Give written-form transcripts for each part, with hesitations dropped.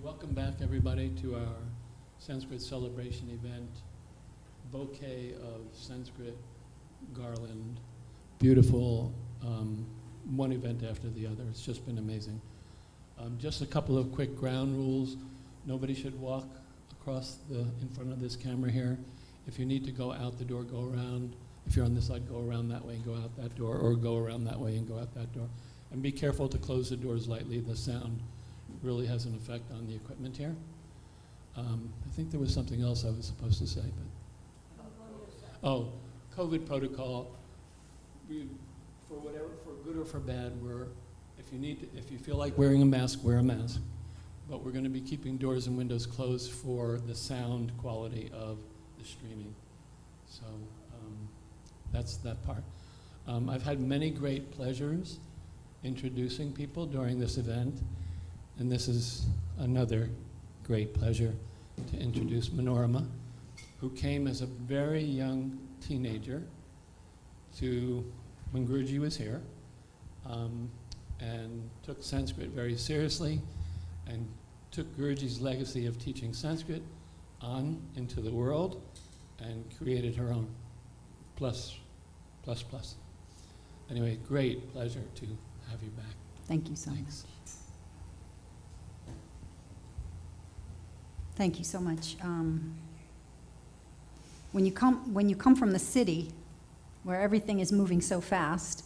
Welcome back, everybody, to our Sanskrit celebration event. Bouquet of Sanskrit garland. Beautiful, one event after the other. It's just been amazing. Just a couple of quick ground rules. Nobody should walk across in front of this camera here. If you need to go out the door, go around. If you're on this side, go around that way and go out that door, or go around that way and go out that door. And be careful to close the doors lightly. The sound really has an effect on the equipment here. I think there was something else I was supposed to say, but COVID protocol. For good or for bad, if you feel like wearing a mask, wear a mask. But we're going to be keeping doors and windows closed for the sound quality of the streaming. So that's that part. I've had many great pleasures introducing people during this event, and this is another great pleasure to introduce Manorama, who came as a very young teenager to when Guruji was here, and took Sanskrit very seriously, and took Guruji's legacy of teaching Sanskrit on into the world, and created her own plus. Anyway, great pleasure to have you back. Thank you so much. Thank you so much. When you come from the city, where everything is moving so fast,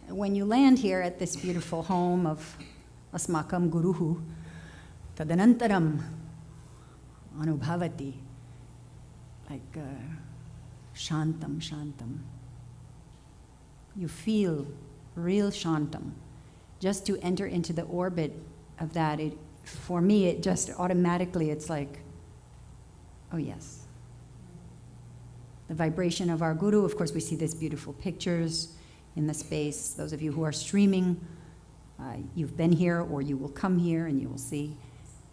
when you land here at this beautiful home of Asmakam Guruhu, Tadanantaram Anubhavati, like Shantam. You feel real Shantam. Just to enter into the orbit of that, for me, it just automatically, it's like, oh yes. The vibration of our Guru, of course, we see these beautiful pictures in the space. Those of you who are streaming, you've been here or you will come here and you will see.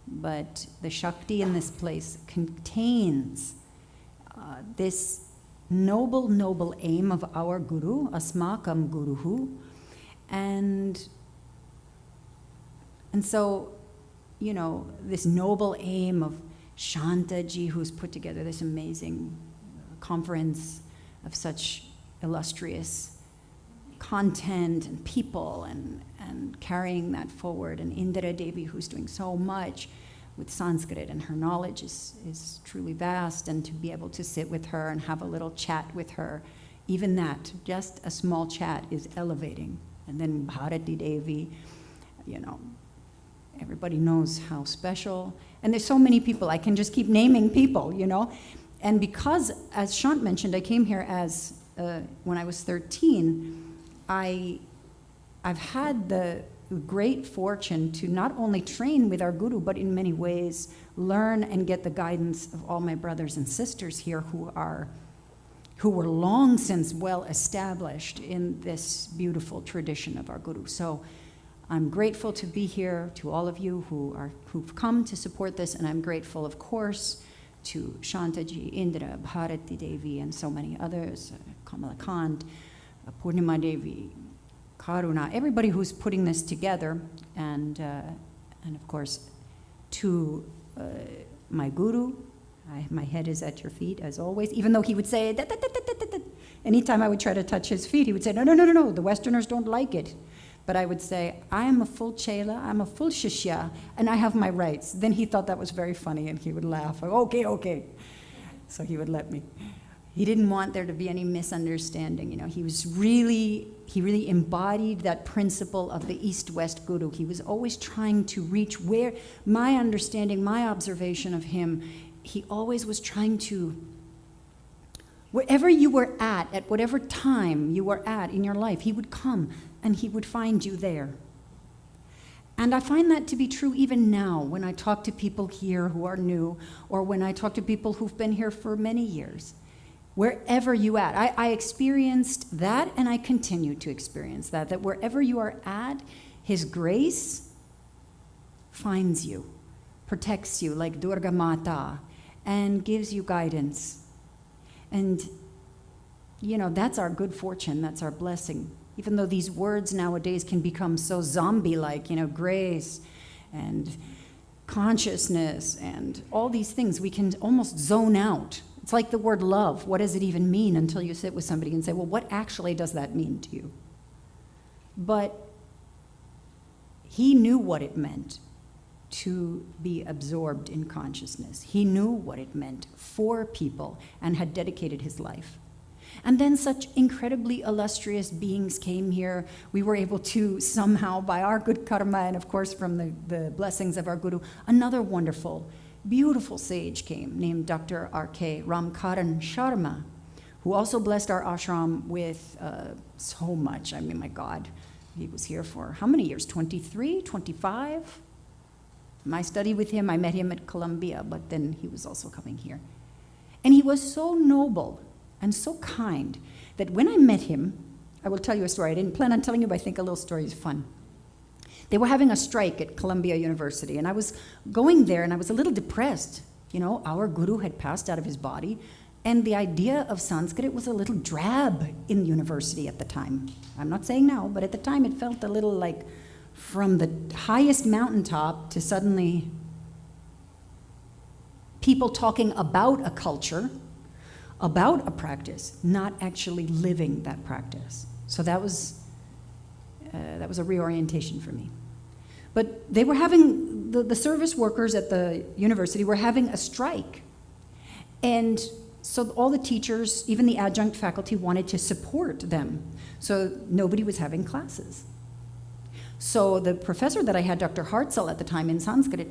But the Shakti in this place contains this noble aim of our Guru, Asmakam Guruhu. And so, you know, this noble aim of Shantaji, who's put together this amazing conference of such illustrious content and people and carrying that forward, and Indira Devi, who's doing so much with Sanskrit, and her knowledge is truly vast, and to be able to sit with her and have a little chat with her, even that, just a small chat is elevating. And then Bharati Devi, you know, everybody knows how special. And there's so many people, I can just keep naming people, you know. And because, as Shant mentioned, I came here as, when I was 13, I've had the great fortune to not only train with our Guru, but in many ways learn and get the guidance of all my brothers and sisters here who were long since well established in this beautiful tradition of our Guru. So I'm grateful to be here, to all of you who've come to support this, and I'm grateful, of course, to Shantaji, Indra, Bharati Devi, and so many others, Kamalakant, Purnima Devi, Karuna, everybody who's putting this together, and of course, to my Guru. My head is at your feet, as always, even though he would say, da, da, da, da, da, da. Anytime I would try to touch his feet, he would say, no, the Westerners don't like it. But I would say, I am a full chela, I'm a full shishya, and I have my rights. Then he thought that was very funny, and he would laugh. Okay. So he would let me. He didn't want there to be any misunderstanding. You know, he really embodied that principle of the East-West Guru. He was always trying to reach where my understanding, my observation of him, he always was trying to, wherever you were at whatever time you were at in your life, he would come and he would find you there. And I find that to be true even now when I talk to people here who are new, or when I talk to people who've been here for many years. Wherever you at, I experienced that, and I continue to experience that wherever you are at, his grace finds you, protects you like Durga Mata, and gives you guidance. And, you know, that's our good fortune, that's our blessing. Even though these words nowadays can become so zombie-like, you know, grace and consciousness and all these things, we can almost zone out. It's like the word love. What does it even mean until you sit with somebody and say, well, what actually does that mean to you? But he knew what it meant to be absorbed in consciousness. He knew what it meant for people and had dedicated his life. And then such incredibly illustrious beings came here. We were able to somehow, by our good karma and of course from the blessings of our guru, another wonderful, beautiful sage came named Dr. R.K. Ramkaran Sharma, who also blessed our ashram with so much. I mean, my God, he was here for how many years? 23, 25? My study with him, I met him at Columbia, but then he was also coming here. And he was so noble and so kind that when I met him, I will tell you a story. I didn't plan on telling you, but I think a little story is fun. They were having a strike at Columbia University, and I was going there, and I was a little depressed. You know, our guru had passed out of his body, and the idea of Sanskrit was a little drab in university at the time. I'm not saying now, but at the time it felt a little like from the highest mountaintop to suddenly people talking about a culture, about a practice, not actually living that practice. So that was a reorientation for me. But they were having, the service workers at the university were having a strike. And so all the teachers, even the adjunct faculty, wanted to support them. So nobody was having classes. So the professor that I had, Dr. Hartzell at the time in Sanskrit,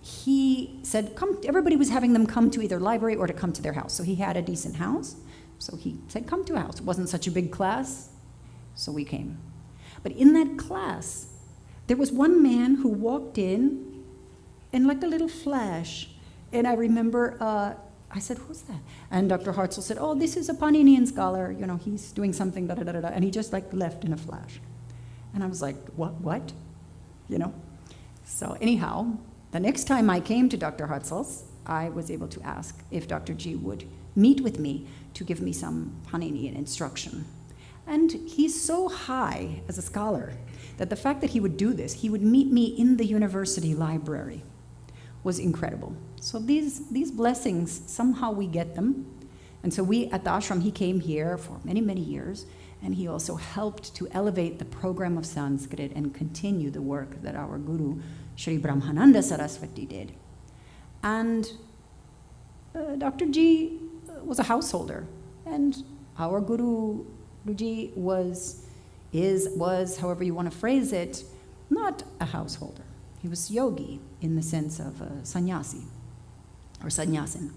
he said, come, everybody was having them come to either library or to come to their house. So he had a decent house. So he said, come to a house. It wasn't such a big class, so we came. But in that class, there was one man who walked in and like a little flash. And I remember, I said, who's that? And Dr. Hartzell said, oh, this is a Paninian scholar. You know, he's doing something, da-da-da-da-da. And he just like left in a flash. And I was like, what? You know? So anyhow, the next time I came to Dr. Hartzell's, I was able to ask if Dr. G would meet with me to give me some Paninian instruction. And he's so high as a scholar that the fact that he would do this, he would meet me in the university library, was incredible. So these blessings, somehow we get them. And so we, at the ashram, he came here for many, many years, and he also helped to elevate the program of Sanskrit and continue the work that our guru, Sri Brahmananda Saraswati, did. And Dr. G was a householder, and our guru, Guruji, was, however you want to phrase it, not a householder. He was yogi in the sense of a sannyasi or sannyasin.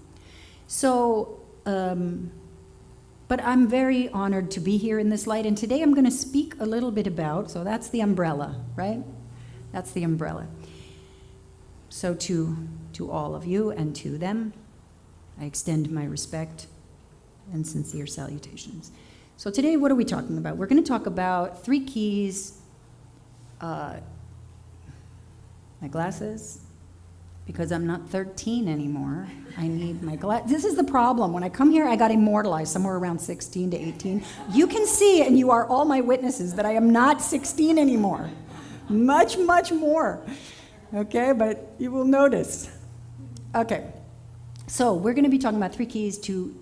So, but I'm very honored to be here in this light, and today I'm going to speak a little bit about, so that's the umbrella, right? That's the umbrella. So to all of you and to them, I extend my respect and sincere salutations. So today, what are we talking about? We're going to talk about 3 keys. My glasses, because I'm not 13 anymore. I need my glasses. This is the problem. When I come here, I got immortalized somewhere around 16 to 18. You can see, and you are all my witnesses, that I am not 16 anymore. Much, much more. Okay, but you will notice. Okay, so we're going to be talking about 3 keys to,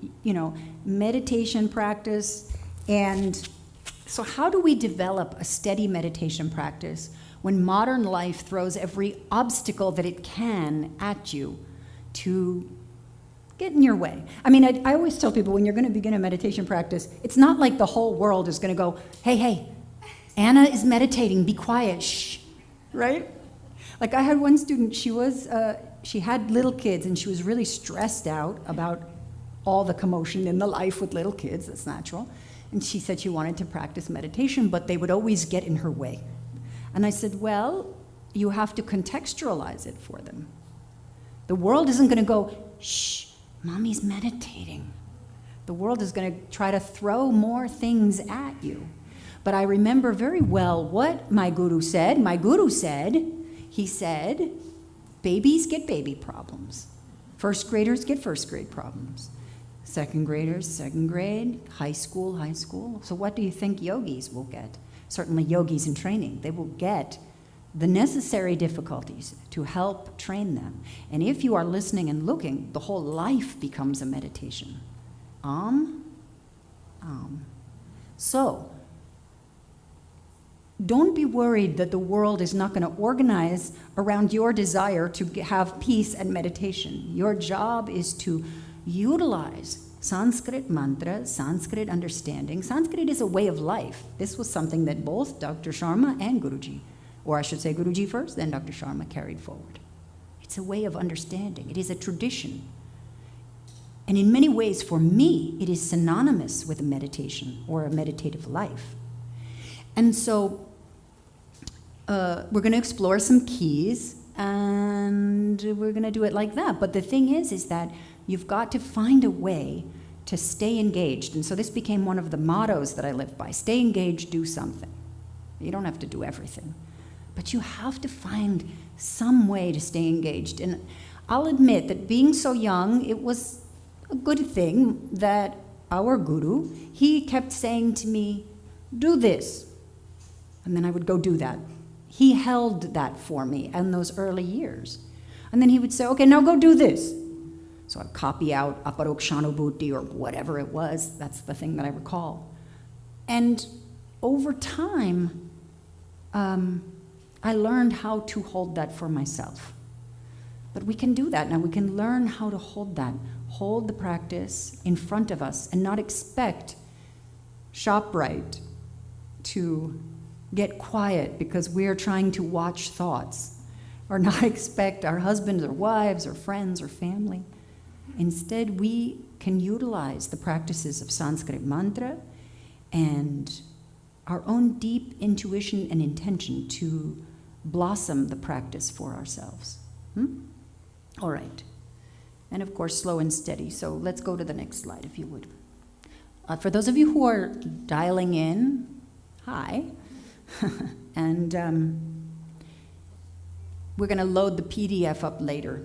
meditation practice. And so how do we develop a steady meditation practice when modern life throws every obstacle that it can at you to get in your way? I mean, I always tell people when you're going to begin a meditation practice, it's not like the whole world is going to go, hey, Anna is meditating, be quiet, shh, right? Like I had one student, she had little kids, and she was really stressed out about all the commotion in the life with little kids, that's natural. And she said she wanted to practice meditation, but they would always get in her way. And I said, well, you have to contextualize it for them. The world isn't going to go, shh, mommy's meditating. The world is going to try to throw more things at you. But I remember very well what my guru said. My guru said, he said, babies get baby problems. First graders get first grade problems. Second graders, second grade, high school. So what do you think yogis will get? Certainly yogis in training. They will get the necessary difficulties to help train them. And if you are listening and looking, the whole life becomes a meditation. So, don't be worried that the world is not going to organize around your desire to have peace and meditation. Your job is to utilize Sanskrit mantras, Sanskrit understanding. Sanskrit is a way of life. This was something that both Dr. Sharma and Guruji, or I should say Guruji first, then Dr. Sharma carried forward. It's a way of understanding. It is a tradition. And in many ways, for me, it is synonymous with a meditation or a meditative life. And so we're going to explore some keys, and we're going to do it like that. But the thing is that you've got to find a way to stay engaged. And so this became one of the mottos that I live by. Stay engaged, do something. You don't have to do everything. But you have to find some way to stay engaged. And I'll admit that being so young, it was a good thing that our guru, he kept saying to me, do this. And then I would go do that. He held that for me in those early years. And then he would say, okay, now go do this. So I'd copy out Aparokshanubhuti or whatever it was. That's the thing that I recall. And over time, I learned how to hold that for myself. But we can do that now. We can learn how to hold that. Hold the practice in front of us and not expect ShopRite to get quiet because we're trying to watch thoughts, or not expect our husbands or wives or friends or family. Instead, we can utilize the practices of Sanskrit mantra and our own deep intuition and intention to blossom the practice for ourselves. All right. And of course, slow and steady. So let's go to the next slide, if you would. For those of you who are dialing in, hi. And we're going to load the PDF up later.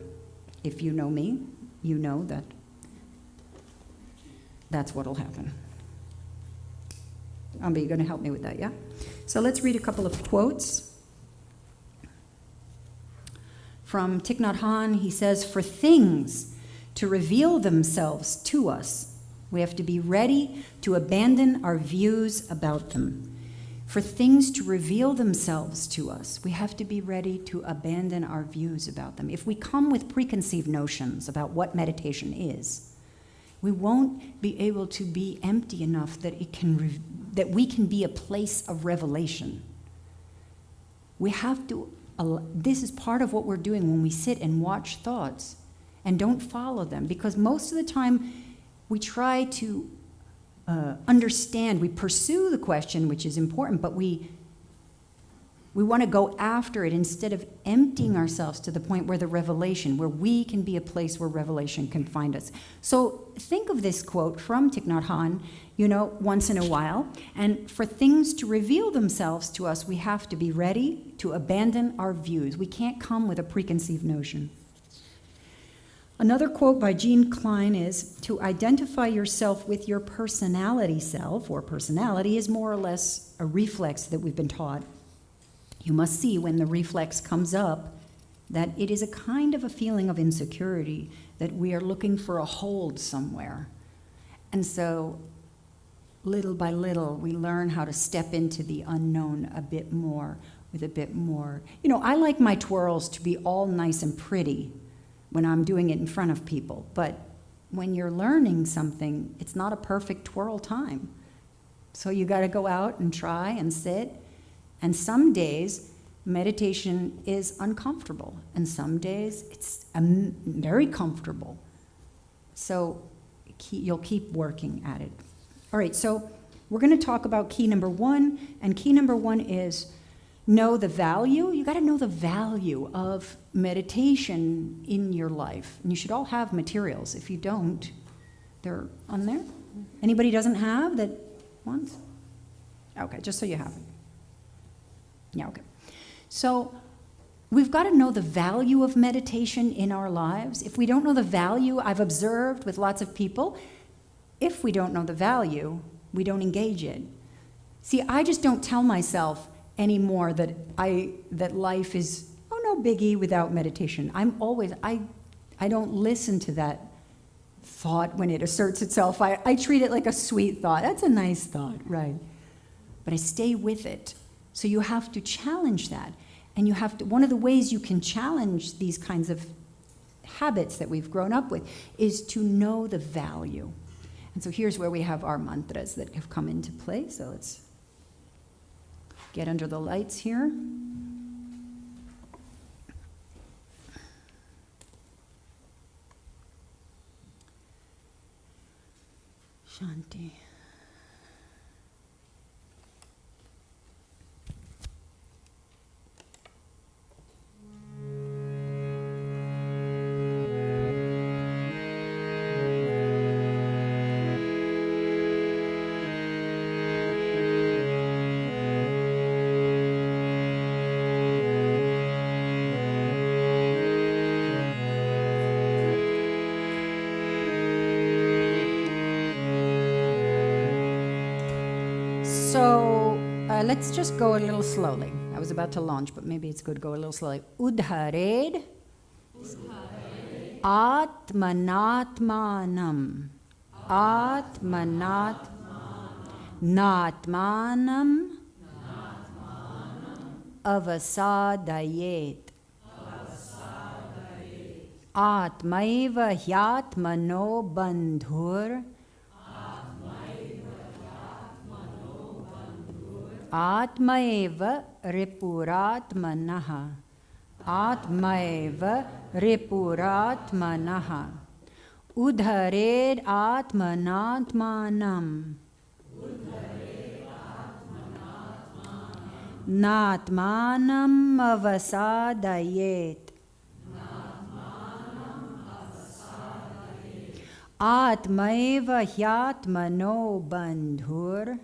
If you know me, you know that that's what will happen. Ambi, you're going to help me with that, yeah? So let's read a couple of quotes. From Thich Nhat Hanh, he says, for things to reveal themselves to us, we have to be ready to abandon our views about them. For things to reveal themselves to us, we have to be ready to abandon our views about them. If we come with preconceived notions about what meditation is, we won't be able to be empty enough that that we can be a place of revelation. We have to, this is part of what we're doing when we sit and watch thoughts and don't follow them, because most of the time we try to understand, we pursue the question, which is important, but we want to go after it instead of emptying ourselves to the point where the revelation, where we can be a place where revelation can find us. So think of this quote from Thich Nhat Hanh, once in a while, and for things to reveal themselves to us, we have to be ready to abandon our views. We can't come with a preconceived notion. Another quote by Jean Klein is, to identify yourself with your personality self, or personality, is more or less a reflex that we've been taught. You must see when the reflex comes up that it is a kind of a feeling of insecurity, that we are looking for a hold somewhere. And so, little by little, we learn how to step into the unknown a bit more, with a bit more. I like my twirls to be all nice and pretty when I'm doing it in front of people. But when you're learning something, it's not a perfect twirl time. So you got to go out and try and sit. And some days, meditation is uncomfortable. And some days, it's very comfortable. So you'll keep working at it. All right, so we're going to talk about key number 1. And key number 1 is know the value. You got to know the value of meditation in your life. And you should all have materials. If you don't, they're on there. Anybody doesn't have that wants? Okay, just so you have it. Yeah, okay. So we've got to know the value of meditation in our lives. If we don't know the value, I've observed with lots of people, if we don't know the value, we don't engage it. See, I just don't tell myself, anymore that life is, oh, no biggie without meditation. I don't listen to that thought when it asserts itself. I treat it like a sweet thought. That's a nice thought, right? But I stay with it. So you have to challenge that. And you have to, one of the ways you can challenge these kinds of habits that we've grown up with is to know the value. And so here's where we have our mantras that have come into play. So let's get under the lights here. Shanti. Let's just go a little slowly. I was about to launch, but maybe it's good to go a little slowly. Udhared Atmanatmanam Natmanam Avasadayet Atmaiva Hyatmano Bandhur Atmaeva Ripuratmanaha Atmaeva Ripuratmanaha Udhared Atmanatmanam Natmanam Avasadayet Atmaeva Hyatmano Bandhur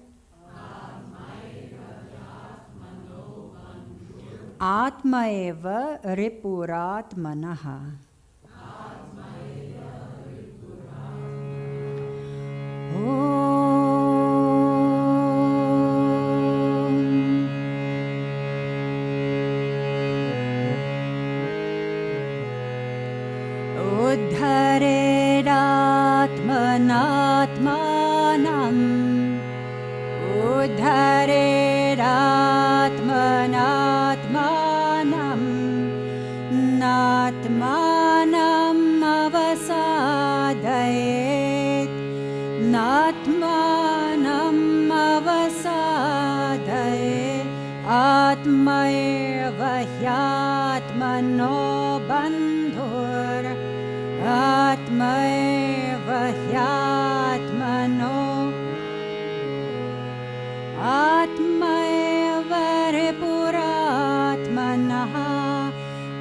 Atmaeva Ripuratmanaha. Uddharedatmanatmanam Uddharedatmanatmanam Natmanam avasadayet Natmanam avasadayet Atmaeva hyatmano bandhur Atmaeva hyatmano Atmaeva ripuratmanaha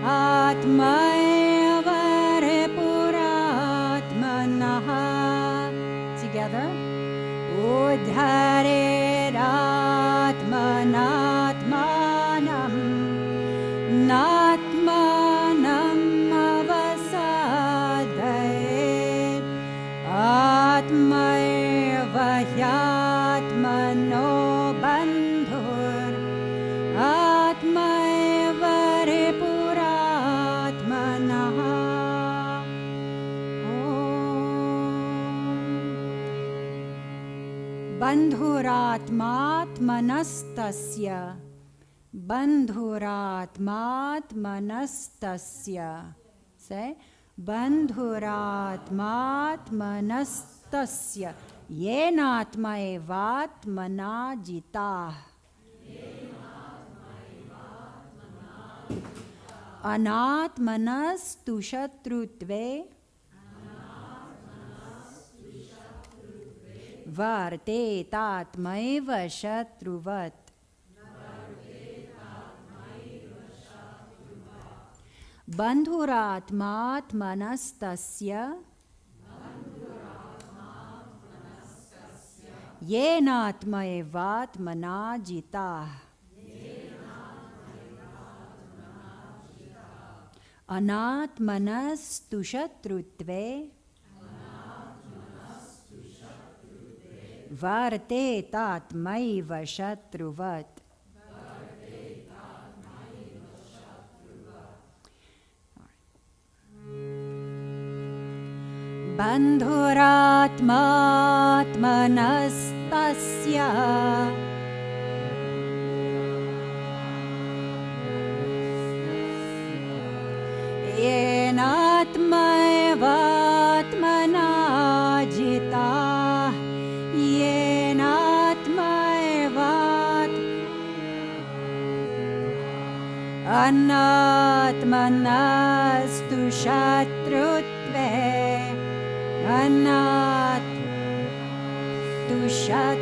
Atmaeva ripuratmanaha. Together. Udharedatmanatmanam Natmanam avasadayet Atmaeva hyatmano bandhur Atmaeva ripuratmanaha. Bandhuratmatmanastasya Bandhuratmatmanastasya. Say Bandhuratmatmanastasya Yenatmaevatmana jitah Anatmanastu shatrutve Varte tatmaiva shatruvat. Bandhuratmatmanastasya Yenatmaevatmana jitah Anatmanastu shatrutve Varte tatmaiva shatruvat. Bandhuratmatmanastasya yenatmaivatmana jita yenatmaivat anatmanastu shatrutve anat tushat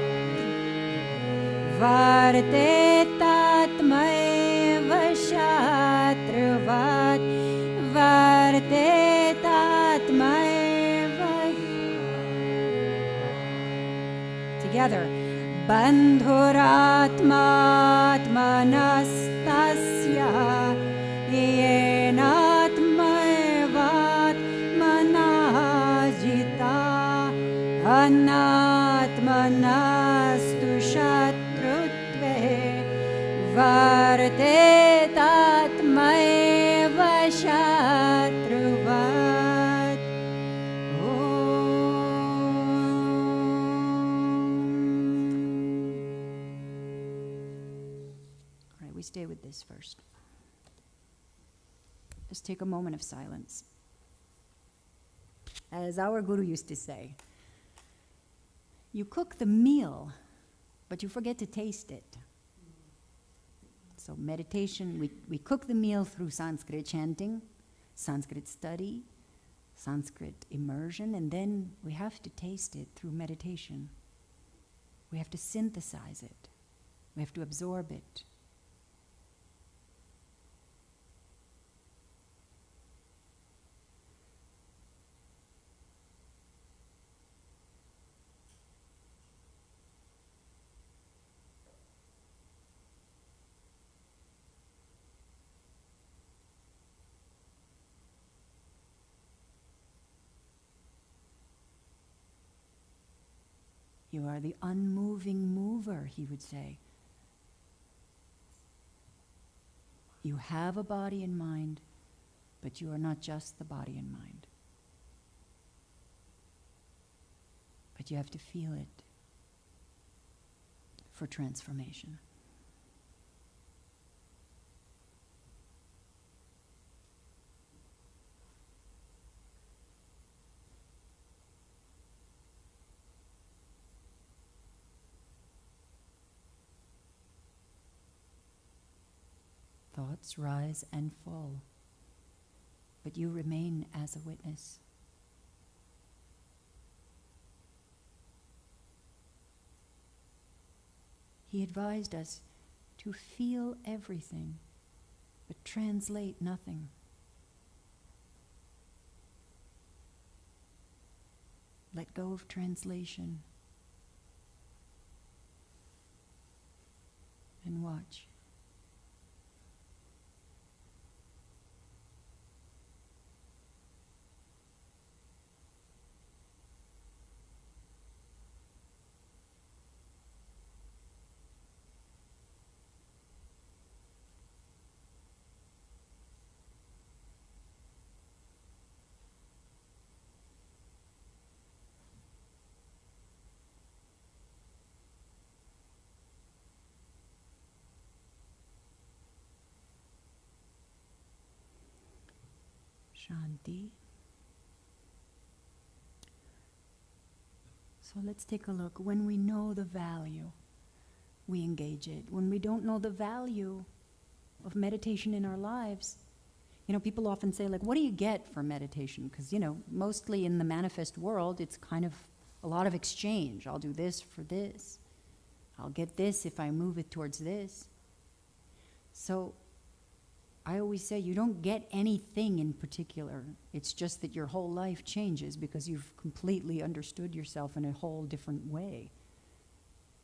vartetatmaiva shatruvat vartetatmaiva. Together. Bandhuratmatmanastasya yenatmaivatmanajita anatmanastu shatrutve vartetatmaiva shatruvat. All right, we stay with this first. Just take a moment of silence. As our Guru used to say, you cook the meal, but you forget to taste it. So meditation, we cook the meal through Sanskrit chanting, Sanskrit study, Sanskrit immersion, and then we have to taste it through meditation. We have to synthesize it. We have to absorb it. You are the unmoving mover, he would say. You have a body and mind, but you are not just the body and mind. But you have to feel it for transformation. Thoughts rise and fall, but you remain as a witness. He advised us to feel everything, but translate nothing. Let go of translation and watch. Shanti. So let's take a look. When we know the value, we engage it. When we don't know the value of meditation in our lives, people often say, like, what do you get from meditation? Because, mostly in the manifest world, it's kind of a lot of exchange. I'll do this for this. I'll get this if I move it towards this. So I always say you don't get anything in particular. It's just that your whole life changes because you've completely understood yourself in a whole different way.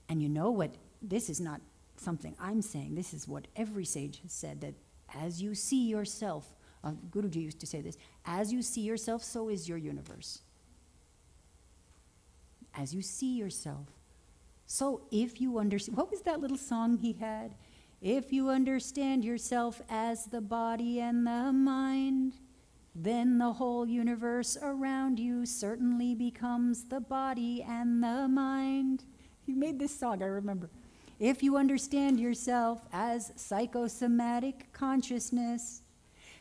And you know what? This is not something I'm saying. This is what every sage has said, that as you see yourself, Guruji used to say this, as you see yourself, so is your universe. As you see yourself. So if you understand, what was that little song he had? If you understand yourself as the body and the mind, then the whole universe around you certainly becomes the body and the mind. He made this song, I remember. If you understand yourself as psychosomatic consciousness,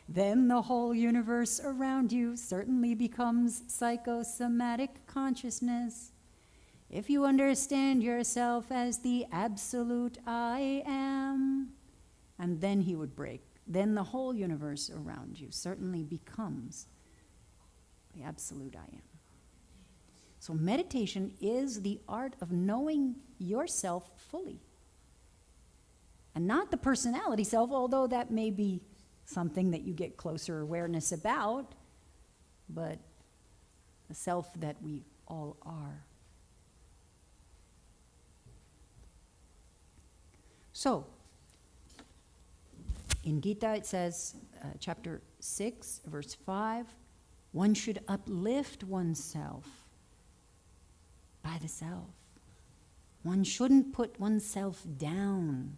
then the whole universe around you certainly becomes psychosomatic consciousness. If you understand yourself as the absolute I am, and then he would break. Then the whole universe around you certainly becomes the absolute I am. So meditation is the art of knowing yourself fully. And not the personality self, although that may be something that you get closer awareness about, but the self that we all are. So, in Gita it says, chapter 6, verse 5, one should uplift oneself by the self. One shouldn't put oneself down.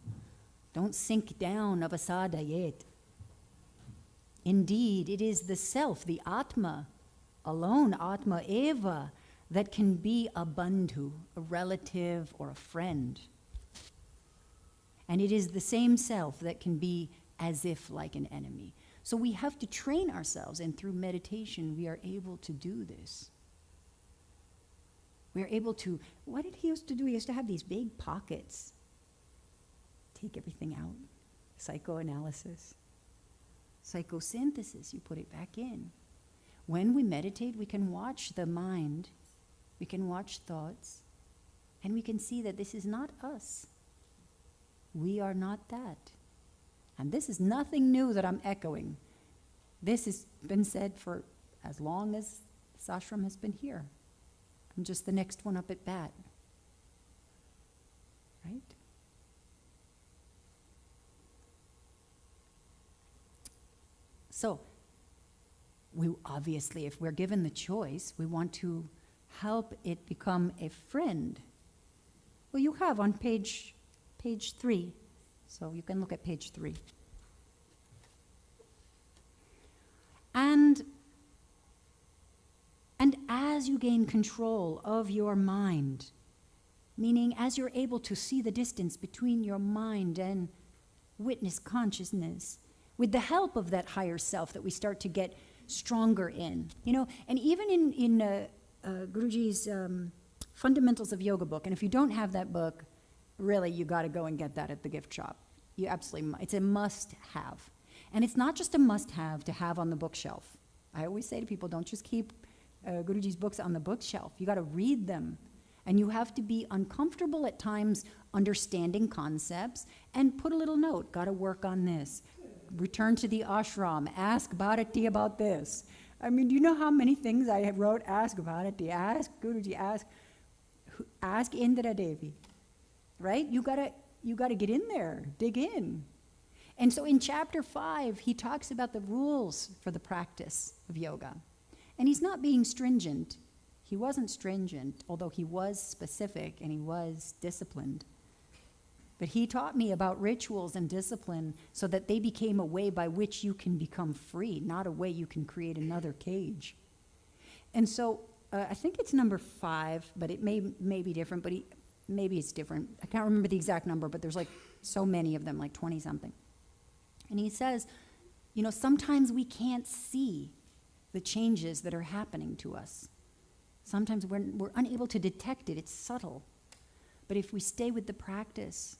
Don't sink down, avasadayet. Indeed, it is the self, the Atma, alone, Atma Eva, that can be a bandhu, a relative or a friend. And it is the same self that can be as if like an enemy. So we have to train ourselves, and through meditation we are able to do this. We are able to, what did he used to do? He used to have these big pockets. Take everything out. Psychoanalysis. Psychosynthesis, you put it back in. When we meditate, we can watch the mind, we can watch thoughts, and we can see that this is not us. We are not that. And this is nothing new that I'm echoing. This has been said for as long as this ashram has been here. I'm just the next one up at bat. Right? So, we obviously, if we're given the choice, we want to help it become a friend. Well, you have on page 3, so you can look at page 3. And as you gain control of your mind, meaning as you're able to see the distance between your mind and witness consciousness, with the help of that higher self that we start to get stronger in, and even in Guruji's Fundamentals of Yoga book, and if you don't have that book, really you got to go and get that at the gift shop. You absolutely, it's a must-have. And it's not just a must-have to have on the bookshelf. I always say to people, don't just keep Guruji's books on the bookshelf. You got to read them. And you have to be uncomfortable at times understanding concepts and put a little note, got to work on this. Return to the ashram, ask Bharati about this. I mean, do you know how many things I have wrote? Ask Bharati, ask Guruji, ask Indra Devi. Right? You gotta get in there, dig in. And so in chapter 5, he talks about the rules for the practice of yoga. And he's not being stringent. He wasn't stringent, although he was specific and he was disciplined. But he taught me about rituals and discipline so that they became a way by which you can become free, not a way you can create another cage. And so I think it's number 5, but it may be different, but maybe it's different. I can't remember the exact number, but there's like so many of them, like 20-something. And he says, sometimes we can't see the changes that are happening to us. Sometimes we're unable to detect it. It's subtle. But if we stay with the practice,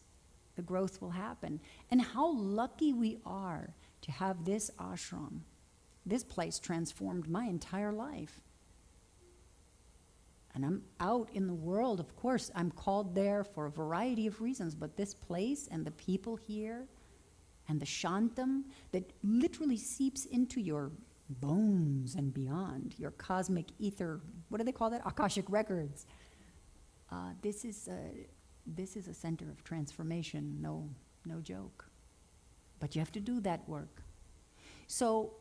the growth will happen. And how lucky we are to have this ashram. This place transformed my entire life. And I'm out in the world, of course. I'm called there for a variety of reasons, but this place and the people here and the shantam that literally seeps into your bones and beyond, your cosmic ether, what do they call that? Akashic records. This is a center of transformation, no joke. But you have to do that work. So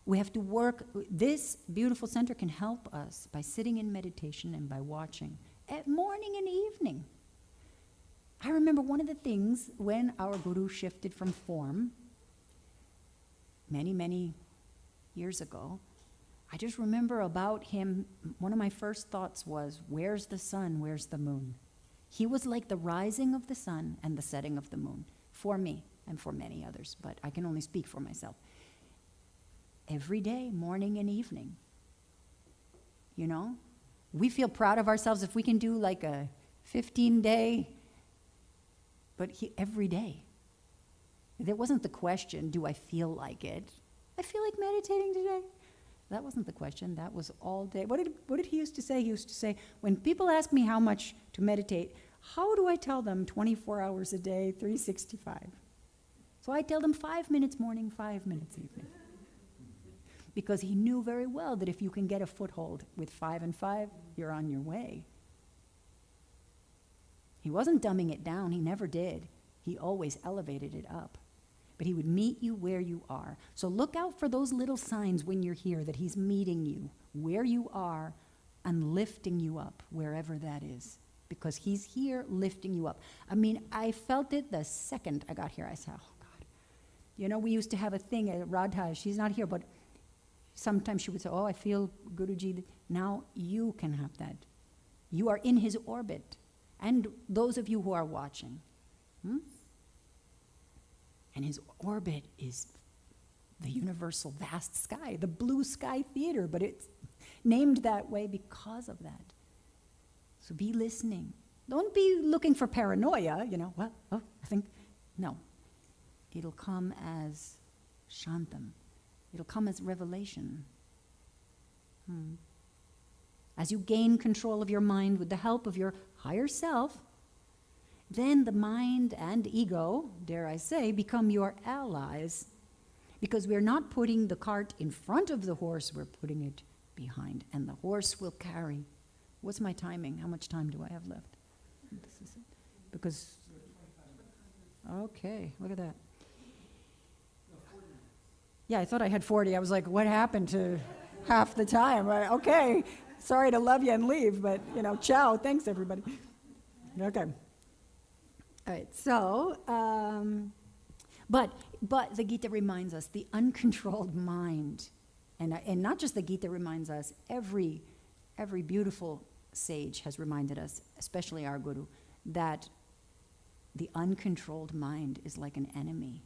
we have to work. This beautiful center can help us by sitting in meditation and by watching at morning and evening. I remember one of the things when our guru shifted from form, many years ago. I just remember about him, one of my first thoughts was, where's the sun, where's the moon? He was like the rising of the sun and the setting of the moon, for me and for many others, but I can only speak for myself. Every day, morning and evening. You know? We feel proud of ourselves if we can do like a 15-day, but every day. That wasn't the question, do I feel like it? I feel like meditating today. That wasn't the question. That was all day. What did he used to say? He used to say, when people ask me how much to meditate, how do I tell them 24 hours a day, 365? So I tell them 5 minutes morning, 5 minutes evening. Because he knew very well that if you can get a foothold with 5 and 5, you're on your way. He wasn't dumbing it down. He never did. He always elevated it up. But he would meet you where you are. So look out for those little signs when you're here that he's meeting you where you are and lifting you up wherever that is. Because he's here lifting you up. I mean, I felt it the second I got here. I said, oh, God. You know, we used to have a thing at Radha. She's not here, but sometimes she would say, oh, I feel Guruji. Now you can have that. You are in his orbit. And those of you who are watching. And his orbit is the universal vast sky, the blue sky theater, but it's named that way because of that. So be listening. Don't be looking for paranoia, you know, well, oh, I think, no. It'll come as shantam. It'll come as revelation. As you gain control of your mind with the help of your higher self, then the mind and ego, dare I say, become your allies, because we're not putting the cart in front of the horse, we're putting it behind, and the horse will carry. What's my timing? How much time do I have left? This is it. Because, okay, look at that. Yeah, I thought I had 40. I was like, what happened to half the time? Okay, sorry to love you and leave, but, you know, ciao, thanks everybody. Okay. All right, so, but the Gita reminds us, the uncontrolled mind, and not just the Gita reminds us, every beautiful sage has reminded us, especially our Guru, that the uncontrolled mind is like an enemy.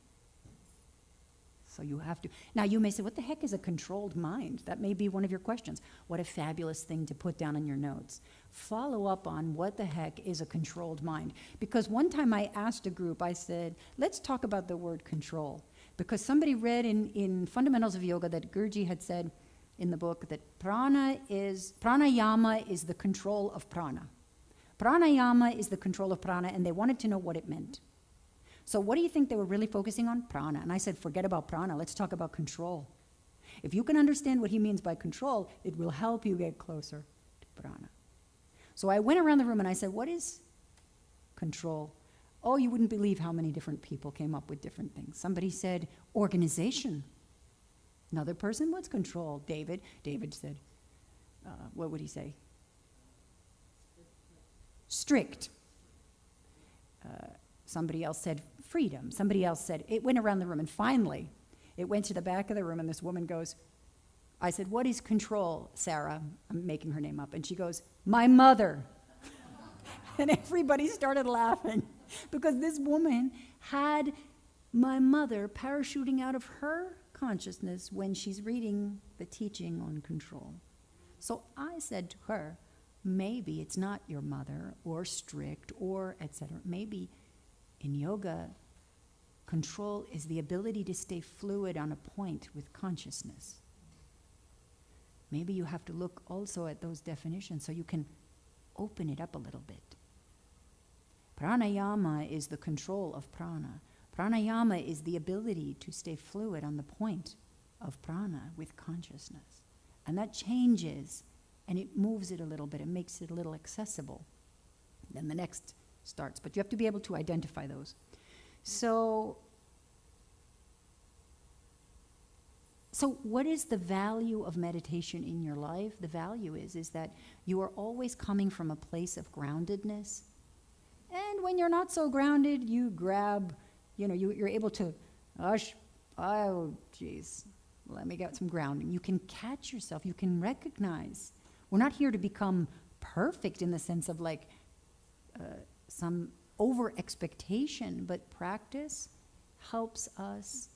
So you have to. Now you may say, what the heck is a controlled mind? That may be one of your questions. What a fabulous thing to put down in your notes. Follow up on what the heck is a controlled mind. Because one time I asked a group, I said, let's talk about the word control. Because somebody read in Fundamentals of Yoga that Guruji had said in the book that pranayama is the control of prana. Pranayama is the control of prana, and they wanted to know what it meant. So what do you think they were really focusing on? Prana. And I said, forget about prana, let's talk about control. If you can understand what he means by control, it will help you get closer to prana. So I went around the room and I said, what is control? Oh, you wouldn't believe how many different people came up with different things. Somebody said, organization. Another person, what's control? David said, what would he say? Strict. Somebody else said freedom. Somebody else said, it went around the room, and finally, it went to the back of the room, and this woman goes, I said, what is control, Sarah? I'm making her name up. And she goes, my mother. And everybody started laughing, because this woman had my mother parachuting out of her consciousness when she's reading the teaching on control. So I said to her, maybe it's not your mother, or strict, or etc. Maybe in yoga, control is the ability to stay fluid on a point with consciousness. Maybe you have to look also at those definitions so you can open it up a little bit. Pranayama is the control of prana. Pranayama is the ability to stay fluid on the point of prana with consciousness. And that changes, and it moves it a little bit. It makes it a little accessible. Then the next starts. But you have to be able to identify those. So what is the value of meditation in your life? The value is that you are always coming from a place of groundedness. And when you're not so grounded, you grab, you're able to, oh, geez, let me get some grounding. You can catch yourself. You can recognize. We're not here to become perfect in the sense of like some over expectation, but practice helps us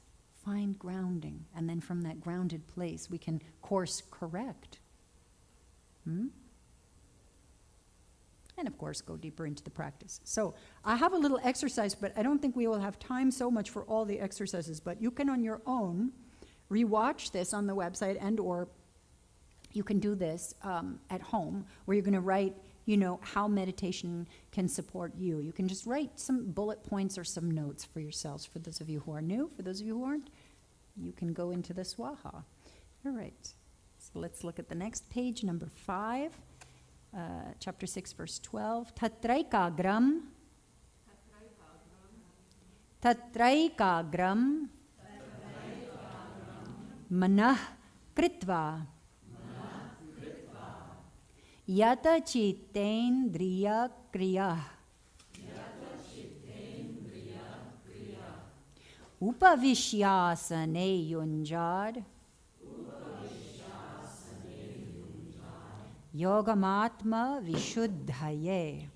find grounding. And then from that grounded place, we can course correct. And of course, go deeper into the practice. So I have a little exercise, but I don't think we will have time so much for all the exercises. But you can on your own rewatch this on the website, and or you can do this at home, where you're going to write, how meditation can support you. You can just write some bullet points or some notes for yourselves. For those of you who are new, for those of you who aren't, you can go into the swaha. All right. So let's look at the next page, number 5. Chapter 6, verse 12. Tatraikagram manah kritva yata chitendriya kriya upavishyasane yunjad Yogamatma Vishuddhaye.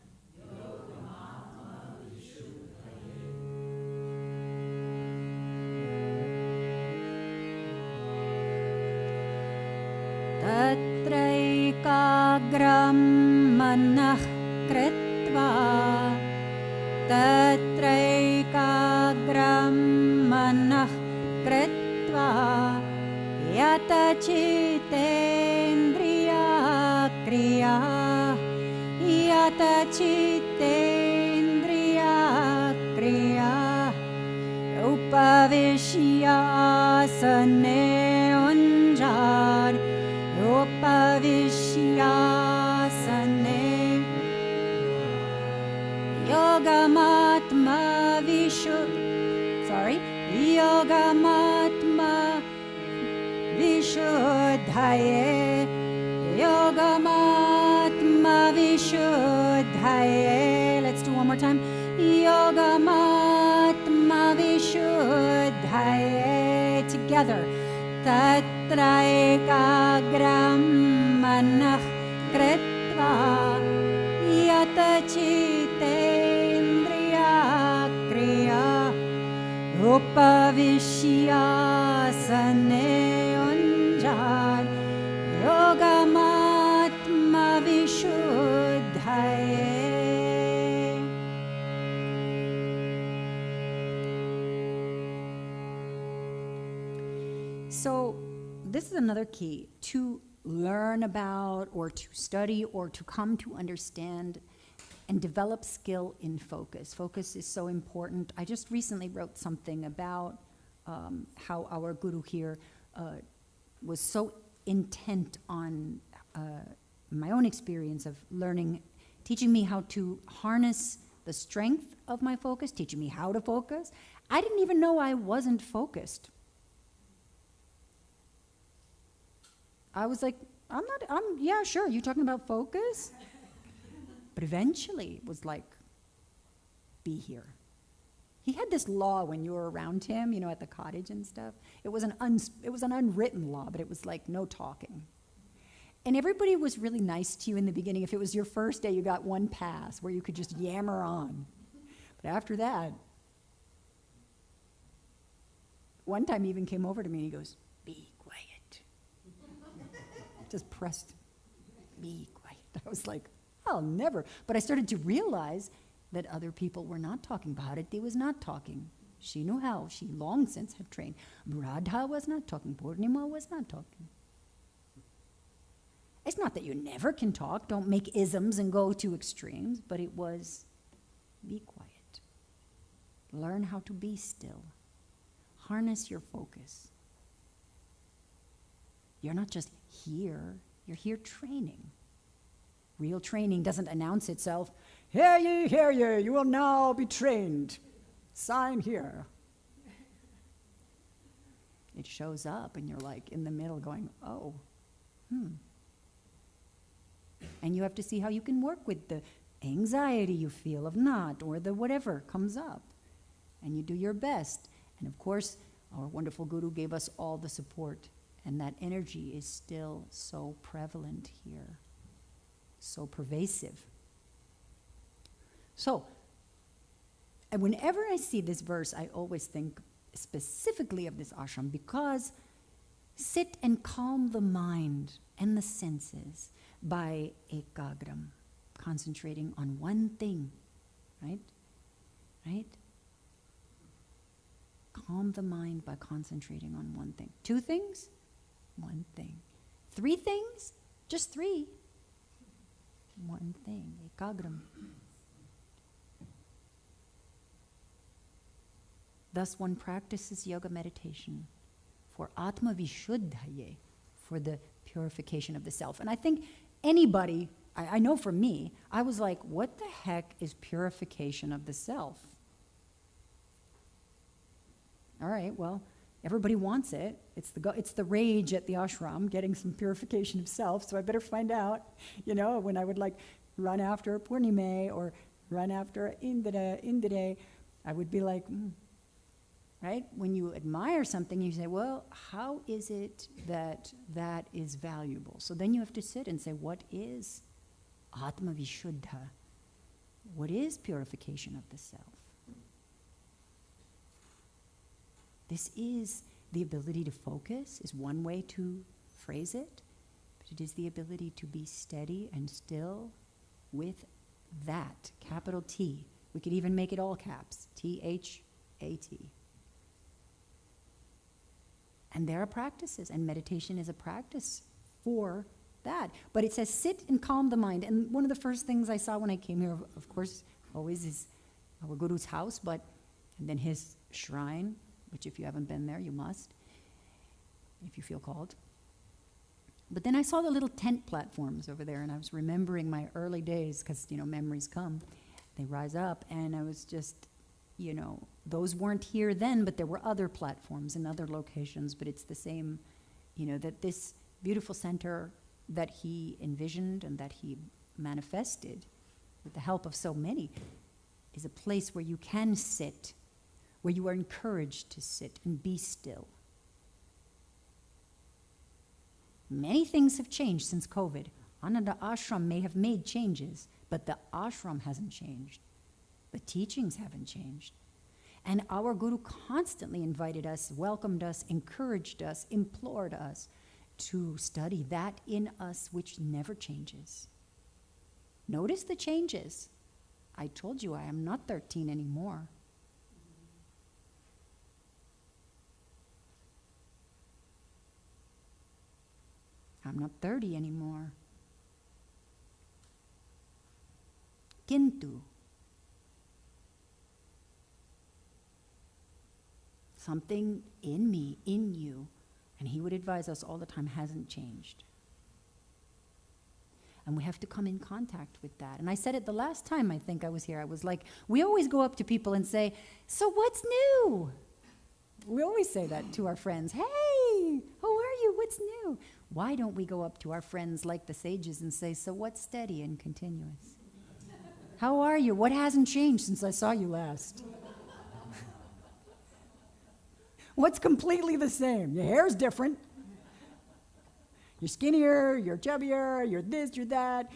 Tatraikagram manah kritva Tatraikagram manah kritva Yata chitendriya kriya Yata chitendriya kriya Upavishyasane unjad Upavishyasane Yogamatma Yogamatma Vishuddhaye Yogamatma Vishuddhaye. Let's do one more time. Yogamatma Vishuddhaye. Together. Tatraikagram manah kritva yata chitendriya kriya upavishyasane unjad Yogamatma Vishuddhaye. So this is another key to learn about or to study or to come to understand and develop skill in focus. Focus is so important. I just recently wrote something about how our guru here was so intent on my own experience of learning, teaching me how to harness the strength of my focus, teaching me how to focus. I didn't even know I wasn't focused. I was like, yeah, sure, you talking about focus? But eventually it was like, be here. He had this law when you were around him, at the cottage and stuff. It was an unwritten law, but it was like no talking. And everybody was really nice to you in the beginning. If it was your first day, you got one pass where you could just yammer on. But after that, one time he even came over to me and he goes, be quiet. Just pressed, be quiet. I was like, I'll never. But I started to realize that other people were not talking. Bharati was not talking. She knew how. She long since had trained. Radha was not talking. Purnima was not talking. It's not that you never can talk. Don't make isms and go to extremes. But it was, be quiet. Learn how to be still. Harness your focus. You're not just here. You're here training. Real training doesn't announce itself, hear ye, you will now be trained. Sign here. It shows up and you're like in the middle going, oh, And you have to see how you can work with the anxiety you feel of not, or the whatever comes up. And you do your best. And of course, Our wonderful Guru gave us all the support, and that energy is still so prevalent here, so pervasive. So, and whenever I see this verse, I always think specifically of this ashram, because sit and calm the mind and the senses by ekagram, concentrating on one thing, right? Right? Calm the mind by concentrating on one thing. 2 things? 1 thing. 3 things? Just 3. 1 thing. Ekagram. Thus one practices yoga meditation for Atma Vishuddhaye, for the purification of the self. And I think anybody, I know for me, I was like, what the heck is purification of the self? All right, well, everybody wants it. It's the rage at the ashram, getting some purification of self, so I better find out. When I would like run after Purnime or run after Indire, I would be like, right? When you admire something, you say, well, how is it that that is valuable? So then you have to sit and say, what is Atma Vishuddha? What is purification of the self? This is the ability to focus, is one way to phrase it, but it is the ability to be steady and still with that, capital T. We could even make it all caps, T-H-A-T. And there are practices, and meditation is a practice for that. But it says sit and calm the mind. And one of the first things I saw when I came here, of course, always is our Guru's house, and then his shrine, which if you haven't been there, you must, if you feel called. But then I saw the little tent platforms over there, and I was remembering my early days, because, memories come, they rise up, and I was just, those weren't here then, but there were other platforms in other locations, but it's the same, that this beautiful center that he envisioned and that he manifested with the help of so many is a place where you can sit, where you are encouraged to sit and be still. Many things have changed since COVID. Ananda Ashram may have made changes, but the ashram hasn't changed. The teachings haven't changed. And our Guru constantly invited us, welcomed us, encouraged us, implored us to study that in us which never changes. Notice the changes. I told you I am not 13 anymore. I'm not 30 anymore. Kintu. Something in me, in you, and he would advise us all the time, hasn't changed. And we have to come in contact with that. And I said it the last time I think I was here. I was like, we always go up to people and say, so what's new? We always say that to our friends. Hey, how are you? What's new? Why don't we go up to our friends like the sages and say, so what's steady and continuous? How are you? What hasn't changed since I saw you last? What's completely the same? Your hair's different. You're skinnier, you're chubbier, you're this, you're that.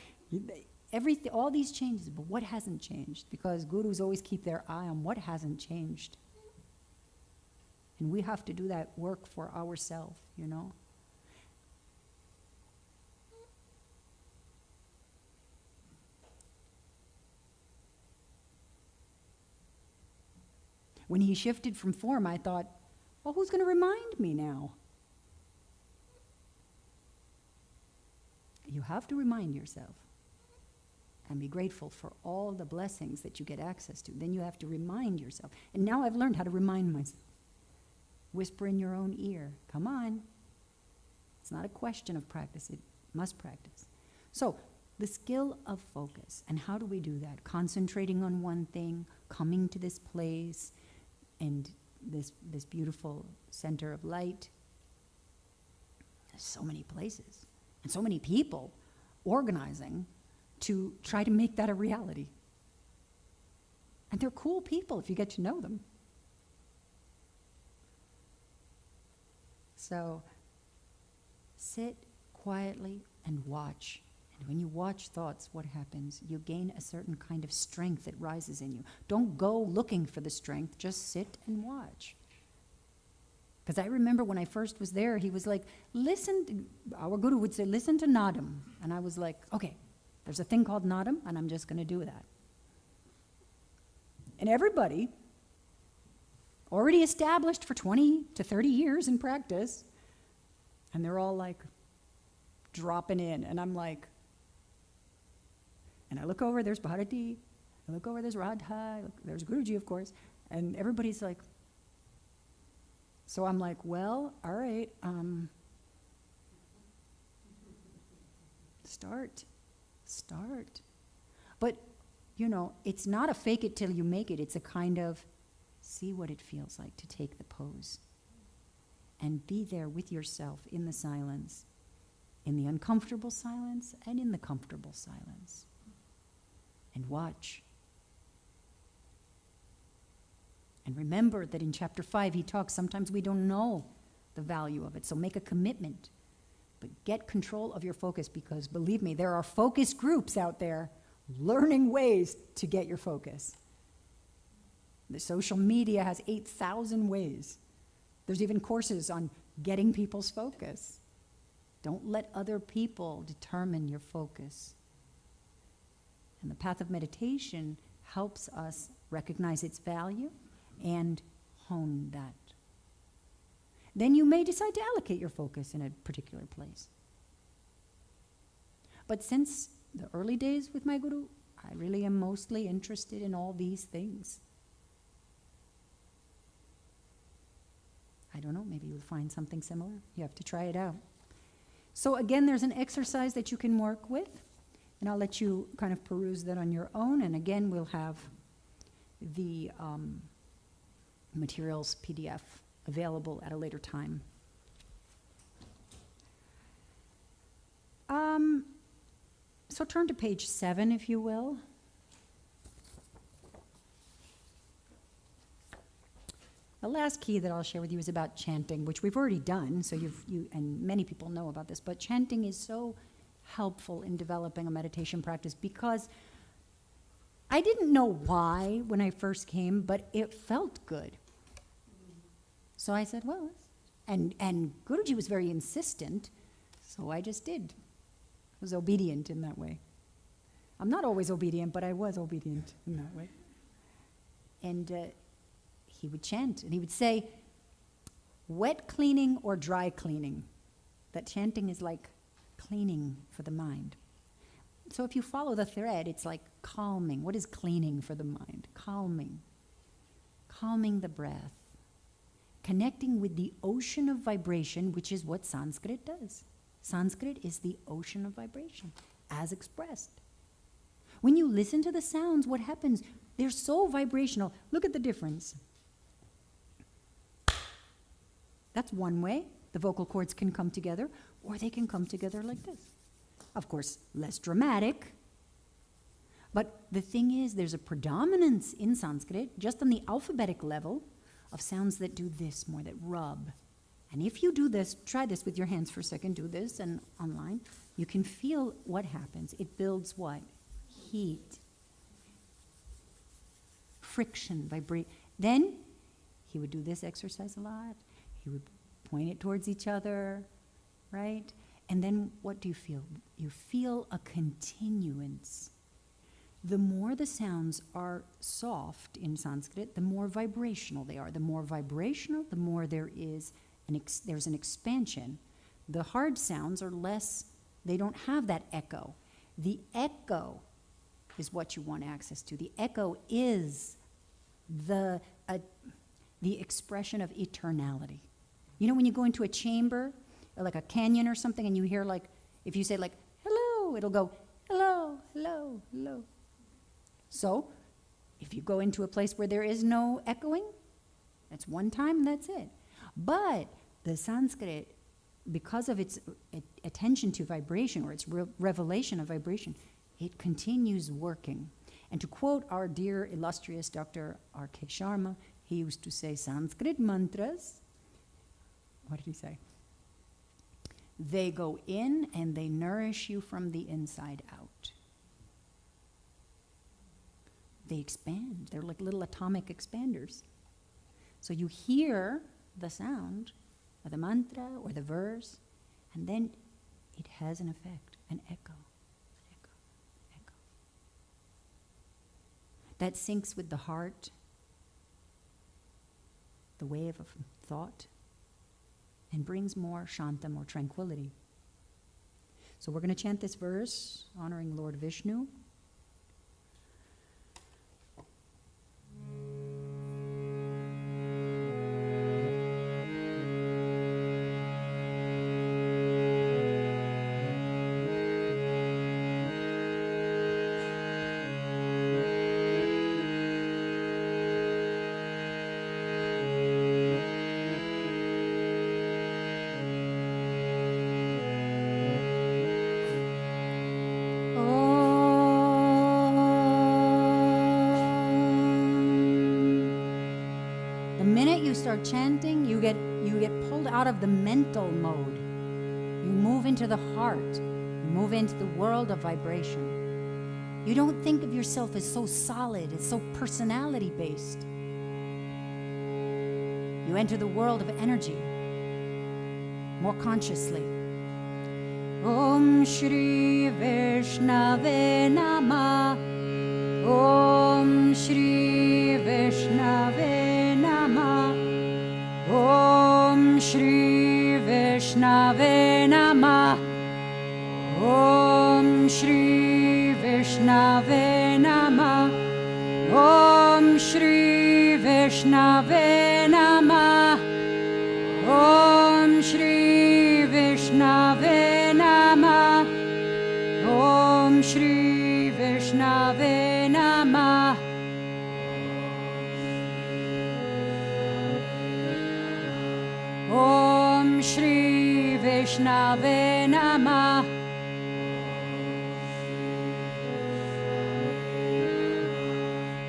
Everything, all these changes, but what hasn't changed? Because gurus always keep their eye on what hasn't changed. And we have to do that work for ourselves, When he shifted from form, I thought, well, who's going to remind me now? You have to remind yourself and be grateful for all the blessings that you get access to. Then you have to remind yourself. And now I've learned how to remind myself. Whisper in your own ear. Come on. It's not a question of practice. It must practice. So, the skill of focus. And how do we do that? Concentrating on one thing, coming to this place, and this beautiful center of light. There's so many places and so many people organizing to try to make that a reality. And they're cool people if you get to know them. So sit quietly and watch. And when you watch thoughts, what happens? You gain a certain kind of strength that rises in you. Don't go looking for the strength, just sit and watch. Because I remember when I first was there, he was like, our guru would say, listen to Nadam. And I was like, okay, there's a thing called Nadam, and I'm just going to do that. And everybody, already established for 20 to 30 years in practice, and they're all like dropping in. And I'm like, and I look over, there's Bharati, I look over, there's Radha, there's Guruji, of course, and everybody's like, so I'm like, well, all right, start. But, it's not a fake it till you make it. It's a kind of see what it feels like to take the pose and be there with yourself in the silence, in the uncomfortable silence and in the comfortable silence. And watch. And remember that in chapter 5 he talks, sometimes we don't know the value of it, so make a commitment. But get control of your focus, because believe me, there are focus groups out there learning ways to get your focus. The social media has 8,000 ways. There's even courses on getting people's focus. Don't let other people determine your focus. And the path of meditation helps us recognize its value and hone that. Then you may decide to allocate your focus in a particular place. But since the early days with my guru, I really am mostly interested in all these things. I don't know, maybe you'll find something similar. You have to try it out. So again, there's an exercise that you can work with, and I'll let you kind of peruse that on your own. And again, we'll have the materials PDF available at a later time. So turn to page 7, if you will. The last key that I'll share with you is about chanting, which we've already done, so you and many people know about this, but chanting is so helpful in developing a meditation practice, because I didn't know why when I first came, but it felt good. So I said, well, and Guruji was very insistent, so I just did. I was obedient in that way. I'm not always obedient, but I was obedient in that way. And he would chant, and he would say, wet cleaning or dry cleaning. That chanting is like cleaning for the mind. So if you follow the thread, it's like calming. What is cleaning for the mind? Calming. Calming the breath. Connecting with the ocean of vibration, which is what Sanskrit does. Sanskrit is the ocean of vibration, as expressed. When you listen to the sounds, what happens? They're so vibrational. Look at the difference. That's one way the vocal cords can come together, or they can come together like this. Of course, less dramatic. But the thing is, there's a predominance in Sanskrit, just on the alphabetic level, of sounds that do this more, that rub. And if you do this, try this with your hands for a second, do this, and online, you can feel what happens. It builds what? Heat. Friction, vibrate. Then he would do this exercise a lot. He would point it towards each other, right? And then what do you feel? You feel a continuance. The more the sounds are soft in Sanskrit, the more vibrational they are. The more vibrational, the more there is there's an expansion. The hard sounds are less, they don't have that echo. The echo is what you want access to. The echo is the expression of eternality. You know, when you go into a chamber, or like a canyon or something, and you hear like, if you say like, hello, it'll go, hello, hello, hello. So, if you go into a place where there is no echoing, that's one time and that's it. But the Sanskrit, because of its attention to vibration, or its revelation of vibration, it continues working. And to quote our dear illustrious Dr. R.K. Sharma, he used to say Sanskrit mantras, what did he say? They go in and they nourish you from the inside out. They expand. They're like little atomic expanders. So you hear the sound of the mantra or the verse, and then it has an effect, an echo, an echo, echo. That syncs with the heart, the wave of thought, and brings more shanta, more tranquility. So we're going to chant this verse, honoring Lord Vishnu. Start chanting, you get pulled out of the mental mode. You move into the heart. You move into the world of vibration. You don't think of yourself as so solid, as so personality based. You enter the world of energy more consciously. Om Shri Vishnave Namah. Om Shri Vishnave Namah. Om Shri Vishnave Namah. Om Shri Vishnave Namah. Om Shri Vishnave Namah. Om Shri Vishnave Namah. Om Shri Vishnave Namah. Om Shri Vishnave Namah.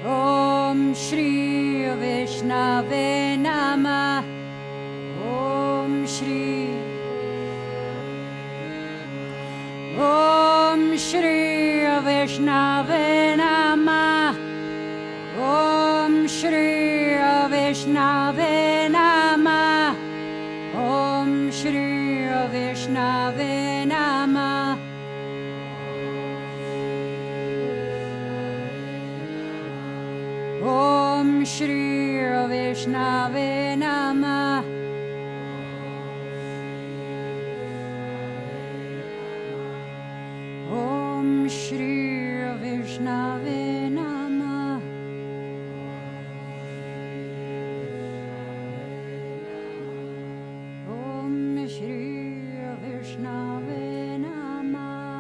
Om Shri Vishnave Namah. Om Shri. Om Shri Vishnave Namah. Om Shri Vishnave Namah. Om Shri Vishnave Namah. Om Shri Vishnave Namah. Om Shri Vishnave Namah. Om Shri Vishnave Namah.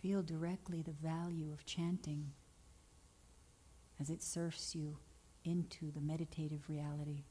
Feel directly the value of chanting as it surfs you into the meditative reality.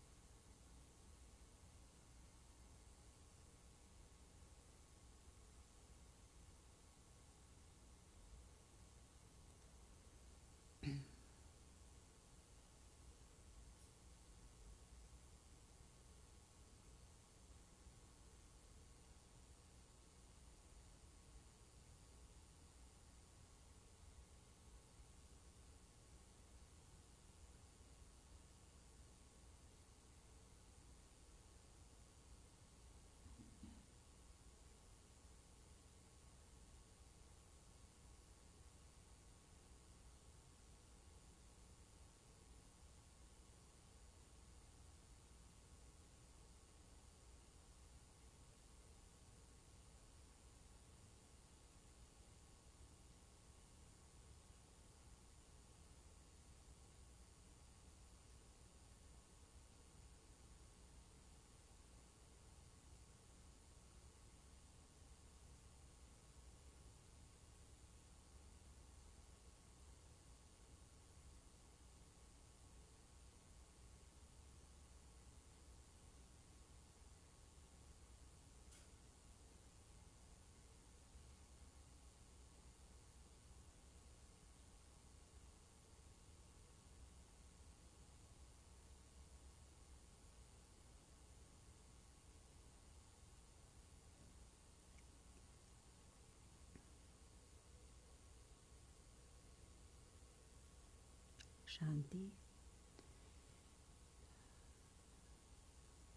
Shanti.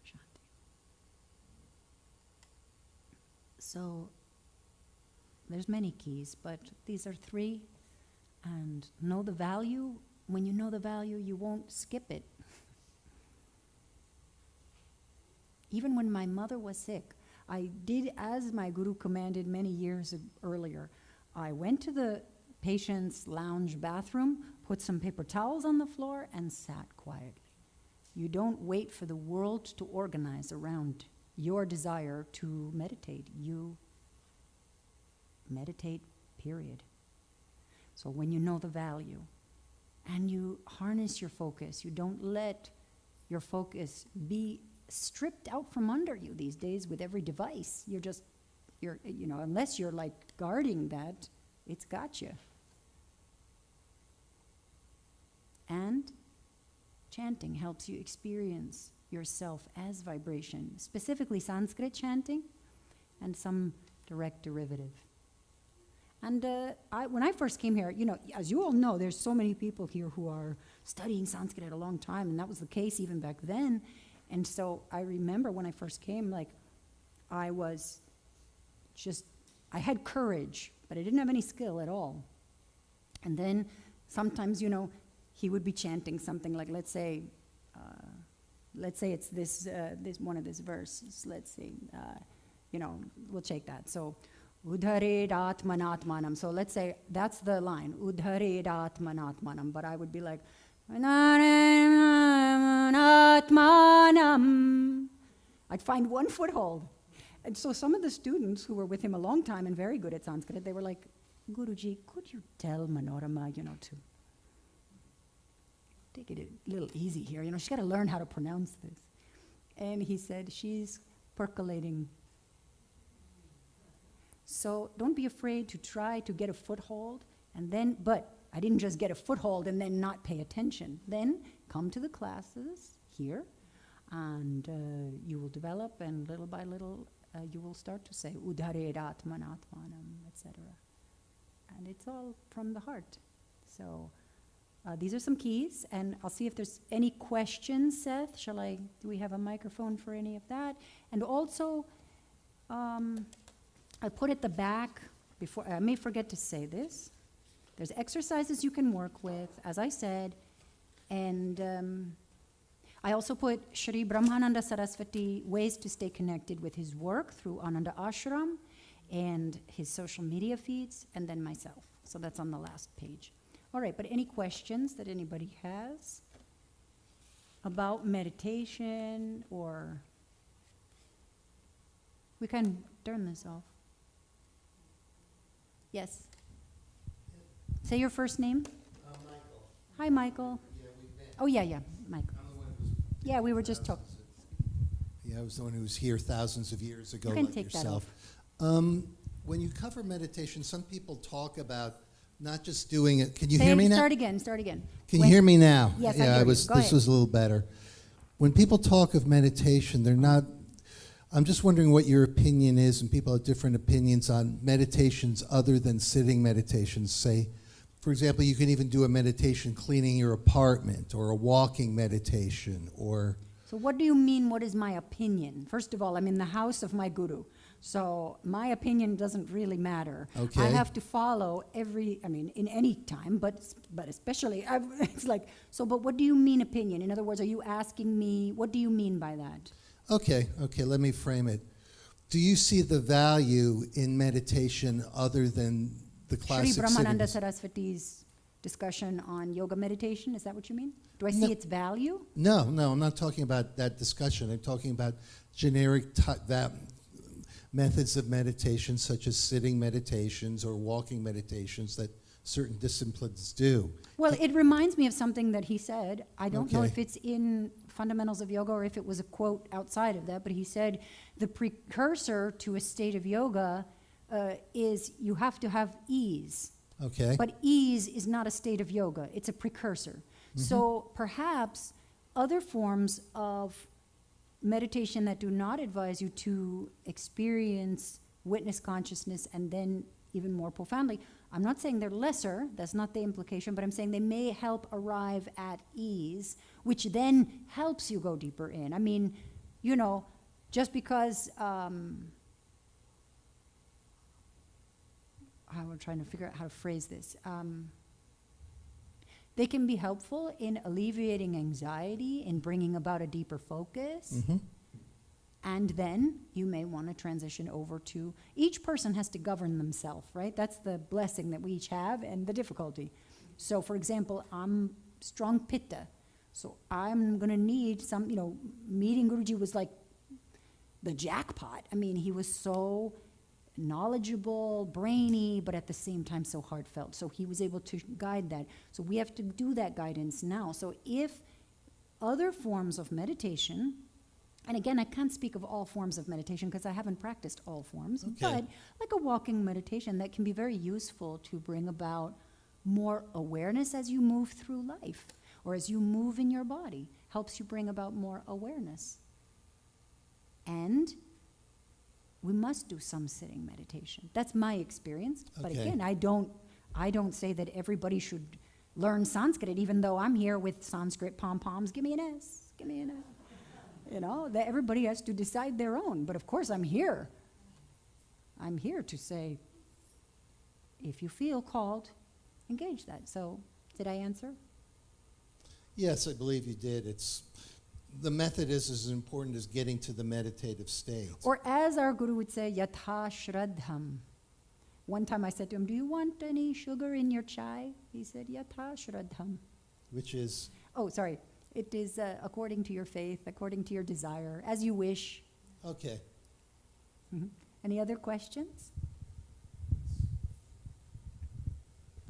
Shanti. So there's many keys, but these are 3. And know the value. When you know the value, you won't skip it. Even when my mother was sick, I did as my guru commanded many years earlier. I went to the patient's lounge bathroom, put some paper towels on the floor, and sat quietly. You don't wait for the world to organize around your desire to meditate. You meditate, period. So when you know the value and you harness your focus, you don't let your focus be stripped out from under you these days with every device. You're unless you're like guarding that, it's got you. And chanting helps you experience yourself as vibration, specifically Sanskrit chanting and some direct derivative. And when I first came here, as you all know, there's so many people here who are studying Sanskrit a long time, and that was the case even back then. And so I remember when I first came, I had courage, but I didn't have any skill at all. And then sometimes, he would be chanting something like, let's say it's this one of these verses. Let's see, we'll take that. So, Udhared Atmanatmanam. So let's say that's the line, Udhared Atmanatmanam. But I would be like, Atmanam. I'd find one foothold. And so some of the students who were with him a long time and very good at Sanskrit, they were like, Guruji, could you tell Manorama, to take it a little easy here. She's got to learn how to pronounce this. And he said, she's percolating. So don't be afraid to try to get a foothold. But I didn't just get a foothold and then not pay attention. Then come to the classes here, and you will develop, and little by little, you will start to say, Udhared Atmanatmanam, etc. And it's all from the heart. So these are some keys, and I'll see if there's any questions, Seth. Do we have a microphone for any of that? And also, I put at the back, before I may forget to say this, there's exercises you can work with, as I said, and I also put Shri Brahmananda Saraswati ways to stay connected with his work through Ananda Ashram and his social media feeds, and then myself. So that's on the last page. All right, but any questions that anybody has about meditation, or we can turn this off. Yes. Say your first name. Michael. Hi, Michael. Yeah, we've met. Oh, yeah, Michael. I'm the one who's. Yeah, we were just talking. Yeah, I was the one who was here thousands of years ago, You can like take that yourself. When you cover meditation, some people talk about not just doing it. Can you hear me now? Start again. Can you hear me now? Yes, yeah, I hear you. Go this ahead. was a little better. When people talk of meditation, they're not. I'm just wondering what your opinion is, and people have different opinions on meditations other than sitting meditations. Say, for example, you can even do a meditation cleaning your apartment, or a walking meditation, or... So what do you mean, what is my opinion? First of all, I'm in the house of my guru. So my opinion doesn't really matter. Okay. I have to follow in any time, but especially, it's like, but what do you mean opinion? In other words, are you asking me, what do you mean by that? Okay, let me frame it. Do you see the value in meditation other than the classic Sri Brahmananda sittings? Saraswati's discussion on yoga meditation, is that what you mean? Do I see its value? No, I'm not talking about that discussion. I'm talking about generic methods of meditation, such as sitting meditations or walking meditations that certain disciplines do. Well, it reminds me of something that he said. I don't know Okay. if it's in Fundamentals of Yoga or if it was a quote outside of that, but he said the precursor to a state of yoga is you have to have ease. Okay. But ease is not a state of yoga. It's a precursor. So perhaps other forms of meditation that do not advise you to experience witness consciousness and then even more profoundly I'm not saying they're lesser, that's not the implication, but I'm saying they may help arrive at ease, which then helps you go deeper in. I mean, you know, just because, I'm trying to figure out how to phrase this. They can be helpful in alleviating anxiety, in bringing about a deeper focus. Mm-hmm. And then you may want to transition over to, each person has to govern themselves, right? That's the blessing that we each have and the difficulty. So for example, I'm strong pitta. So I'm going to need some, you know, meeting Guruji was like the jackpot. I mean, he was so knowledgeable, brainy, but at the same time so heartfelt. So he was able to guide that. So we have to do that guidance now. So if other forms of meditation, and again, I can't speak of all forms of meditation because I haven't practiced all forms, Okay. but like a walking meditation that can be very useful to bring about more awareness as you move through life or as you move in your body, helps you bring about more awareness. And we must do some sitting meditation. That's my experience. But Okay. again, I don't say that everybody should learn Sanskrit, even though I'm here with Sanskrit pom-poms. Give me an S, give me an S. You know, that everybody has to decide their own. But of course, I'm here. I'm here to say, if you feel called, engage that. So, did I answer? Yes, I believe you did. The method is as important as getting to the meditative state. Or as our guru would say, yatha shraddham. One time I said to him, do you want any sugar in your chai? He said, yatha shraddham. Which is, Oh, sorry. It is according to your faith, according to your desire, as you wish. okay. Mhm. Any other questions?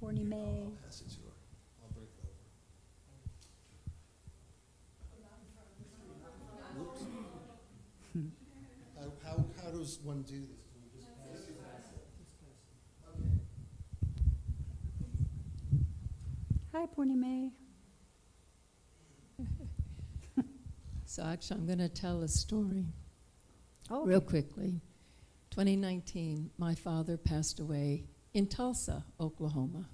Purnima. I'll pass it to her. I'll bring it over. Whoops. How does one do this? Do we just pass it? Okay. Hi, Purnima. So actually, I'm going to tell a story Oh, real quickly. 2019, my father passed away in Tulsa, Oklahoma.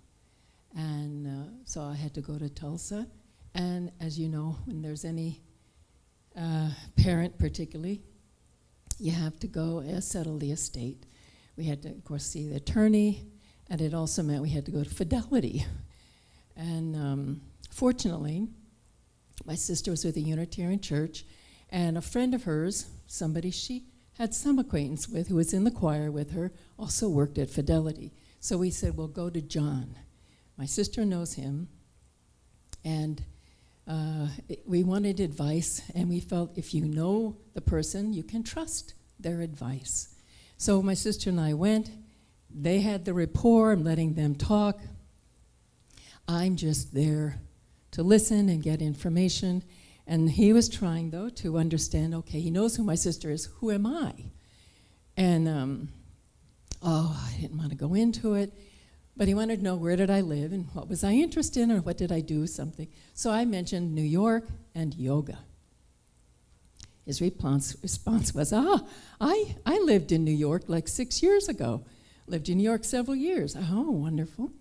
And so I had to go to Tulsa. And as you know, when there's any parent particularly, you have to go settle the estate. We had to, of course, see the attorney, and it also meant we had to go to Fidelity. And fortunately, my sister was with a Unitarian church, and a friend of hers, somebody she had some acquaintance with who was in the choir with her, also worked at Fidelity. So we said, we'll go to John. My sister knows him, and we wanted advice, and we felt if you know the person, you can trust their advice. So my sister and I went. They had the rapport. I'm letting them talk. I'm just there to listen and get information. And he was trying, though, to understand, okay, he knows who my sister is. Who am I? And, I didn't want to go into it. But he wanted to know where did I live and what was I interested in or what did I do, something. So I mentioned New York and yoga. His response was, I lived in New York like 6 years ago. Lived in New York several years. Oh, wonderful.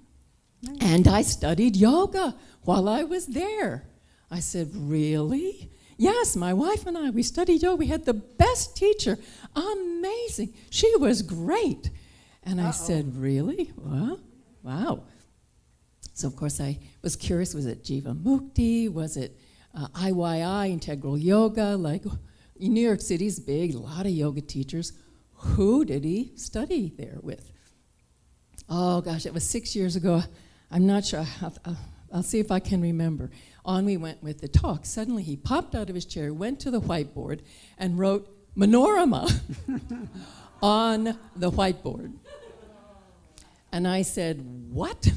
nice. And I studied yoga while I was there. I said, really? Yes, my wife and I, we studied yoga. We had the best teacher. Amazing. She was great. And I said, really? Well, wow. So, of course, I was curious. Was it Jiva Mukti? Was it IYI, Integral Yoga? Like, New York City's big, a lot of yoga teachers. Who did he study there with? Oh, gosh, it was 6 years ago. I'm not sure. I'll see if I can remember. On we went with the talk. Suddenly he popped out of his chair, went to the whiteboard, and wrote Manorama on the whiteboard. And I said, what?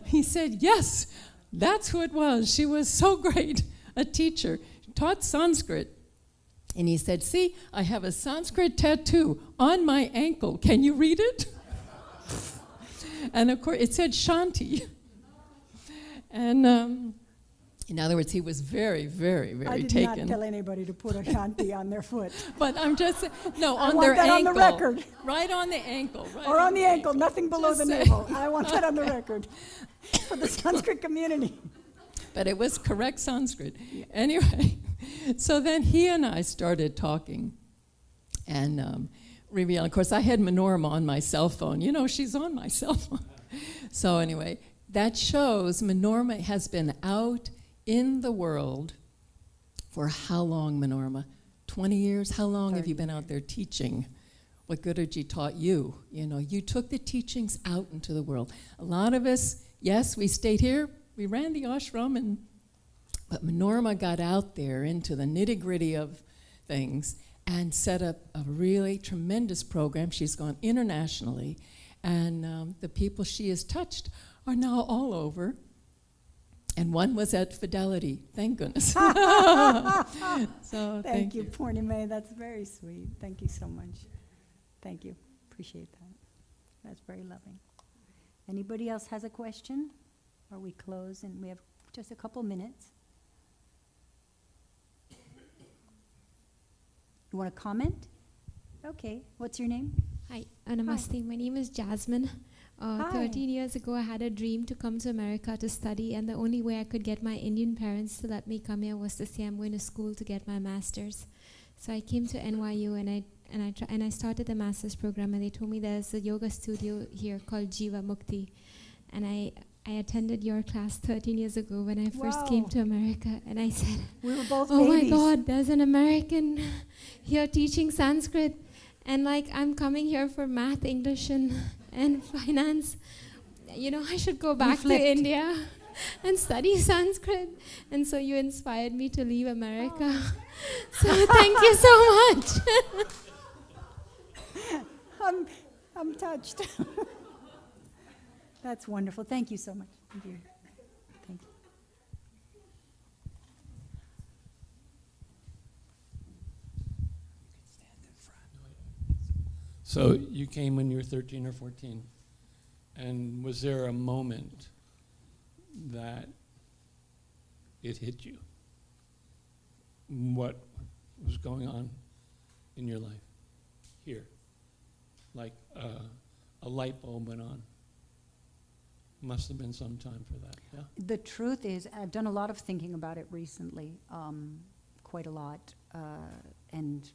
He said, yes, that's who it was. She was so great, a teacher, taught Sanskrit. And he said, see, I have a Sanskrit tattoo on my ankle. Can you read it? And of course, it said Shanti. And In other words, he was very, very, I very did taken. not tell anybody to put a shanti on their foot. But I'm just, no, I on want their that ankle. on the record. Right on the ankle. Right Or on the ankle, nothing below Just the saying. navel. I want that on the record for the Sanskrit community. But it was correct Sanskrit. Anyway, so then he and I started talking. And revealing, of course, I had Manorama on my cell phone. You know, she's on my cell phone. So anyway, that shows Manorama has been out in the world for how long, Manorama? 20 years? How long have you been out there teaching what Guruji taught you? You know, you took the teachings out into the world. A lot of us, yes, we stayed here. We ran the ashram, but Manorama got out there into the nitty-gritty of things and set up a really tremendous program. She's gone internationally, and the people she has touched are now all over. And one was at Fidelity, thank goodness. So Thank you, Purnima. That's very sweet. Thank you so much. Thank you. Appreciate that. That's very loving. Anybody else has a question? Or we close and we have just a couple minutes. You want to comment? Okay. What's your name? Hi, Namaste. My name is Jasmine. Hi. 13 years ago, I had a dream to come to America to study, and the only way I could get my Indian parents to let me come here was to say I'm going to school to get my master's. So I came to NYU and I started the master's program, and they told me there's a yoga studio here called Jiva Mukti, and I attended your class 13 years ago when I first came Wow. to America, and I said, We were both oh babies. my God, there's an American here teaching Sanskrit. And like, I'm coming here for math, English, and finance. You know, I should go back to flipped. India and study Sanskrit. And so you inspired me to leave America. So thank you so much. I'm touched. That's wonderful. Thank you so much. Thank you. Thank you. So you came when you were 13 or 14, and was there a moment that it hit you? What was going on in your life here? Like a light bulb went on. Must have been some time for that, yeah? The truth is, I've done a lot of thinking about it recently, quite a lot, and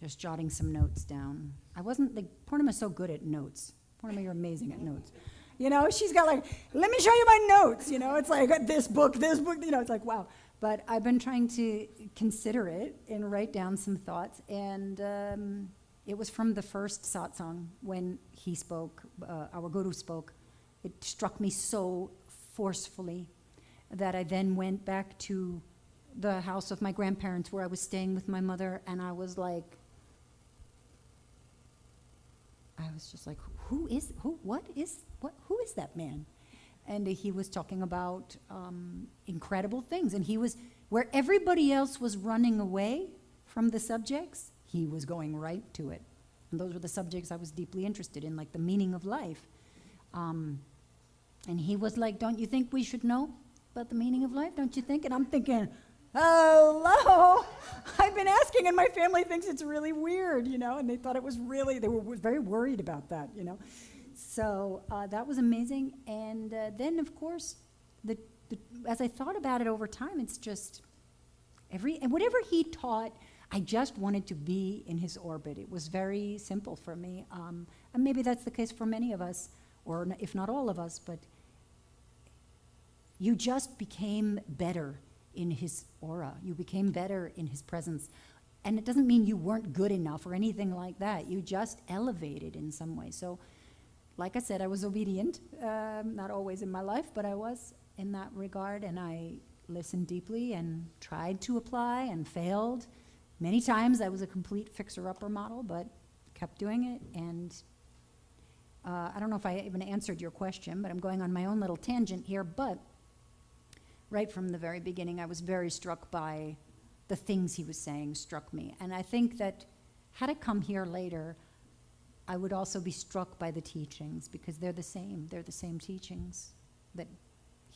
just jotting some notes down. I wasn't, like, Purnima's so good at notes. Purnima, you're amazing at notes. You know, she's got like, let me show you my notes, you know, it's like this book, you know, it's like, wow. But I've been trying to consider it and write down some thoughts, and it was from the first satsang when he spoke, our Guru spoke. It struck me so forcefully that I then went back to the house of my grandparents where I was staying with my mother, and I was just like, who is that man? And he was talking about incredible things, and he was, where everybody else was running away from the subjects, he was going right to it. And those were the subjects I was deeply interested in, like the meaning of life. And he was like, don't you think we should know about the meaning of life? Don't you think? And I'm thinking, hello, I've been asking, and my family thinks it's really weird, you know, and they thought it was really, they were very worried about that, you know. So that was amazing. And then, of course, as I thought about it over time, it's just and whatever he taught, I just wanted to be in his orbit. It was very simple for me. And maybe that's the case for many of us, or if not all of us, but you just became better in his aura. You became better in his presence. And it doesn't mean you weren't good enough or anything like that. You just elevated in some way. So, like I said, I was obedient, not always in my life, but I was in that regard, and I listened deeply and tried to apply and failed. Many times I was a complete fixer-upper model, but kept doing it. And I don't know if I even answered your question, but I'm going on my own little tangent here. But right from the very beginning, I was very struck by the things he was saying, struck me. And I think that had I come here later, I would also be struck by the teachings, because they're the same. They're the same teachings that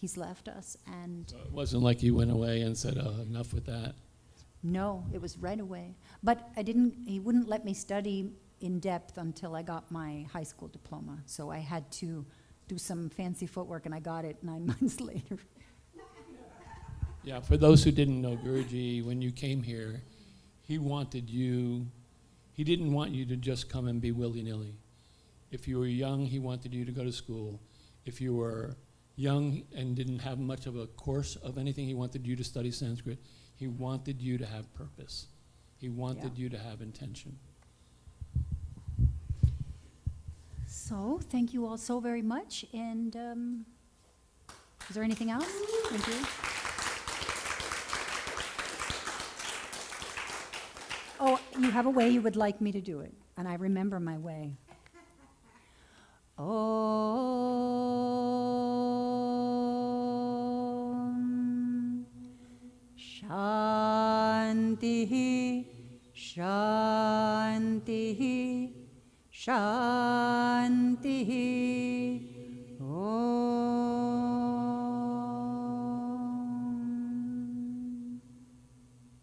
he's left us, and So it wasn't like he went away and said, oh, enough with that. no, it was right away. But he wouldn't let me study in depth until I got my high school diploma. So I had to do some fancy footwork, and I got it 9 months later. Yeah, for those who didn't know Guruji, when you came here, he didn't want you to just come and be willy-nilly. If you were young, he wanted you to go to school. If you were young and didn't have much of a course of anything, he wanted you to study Sanskrit. He wanted you to have purpose. He wanted you to have intention. So thank you all so very much. And is there anything else? Thank you. Oh, you have a way you would like me to do it, and I remember my way. Om Shanti Shanti Shanti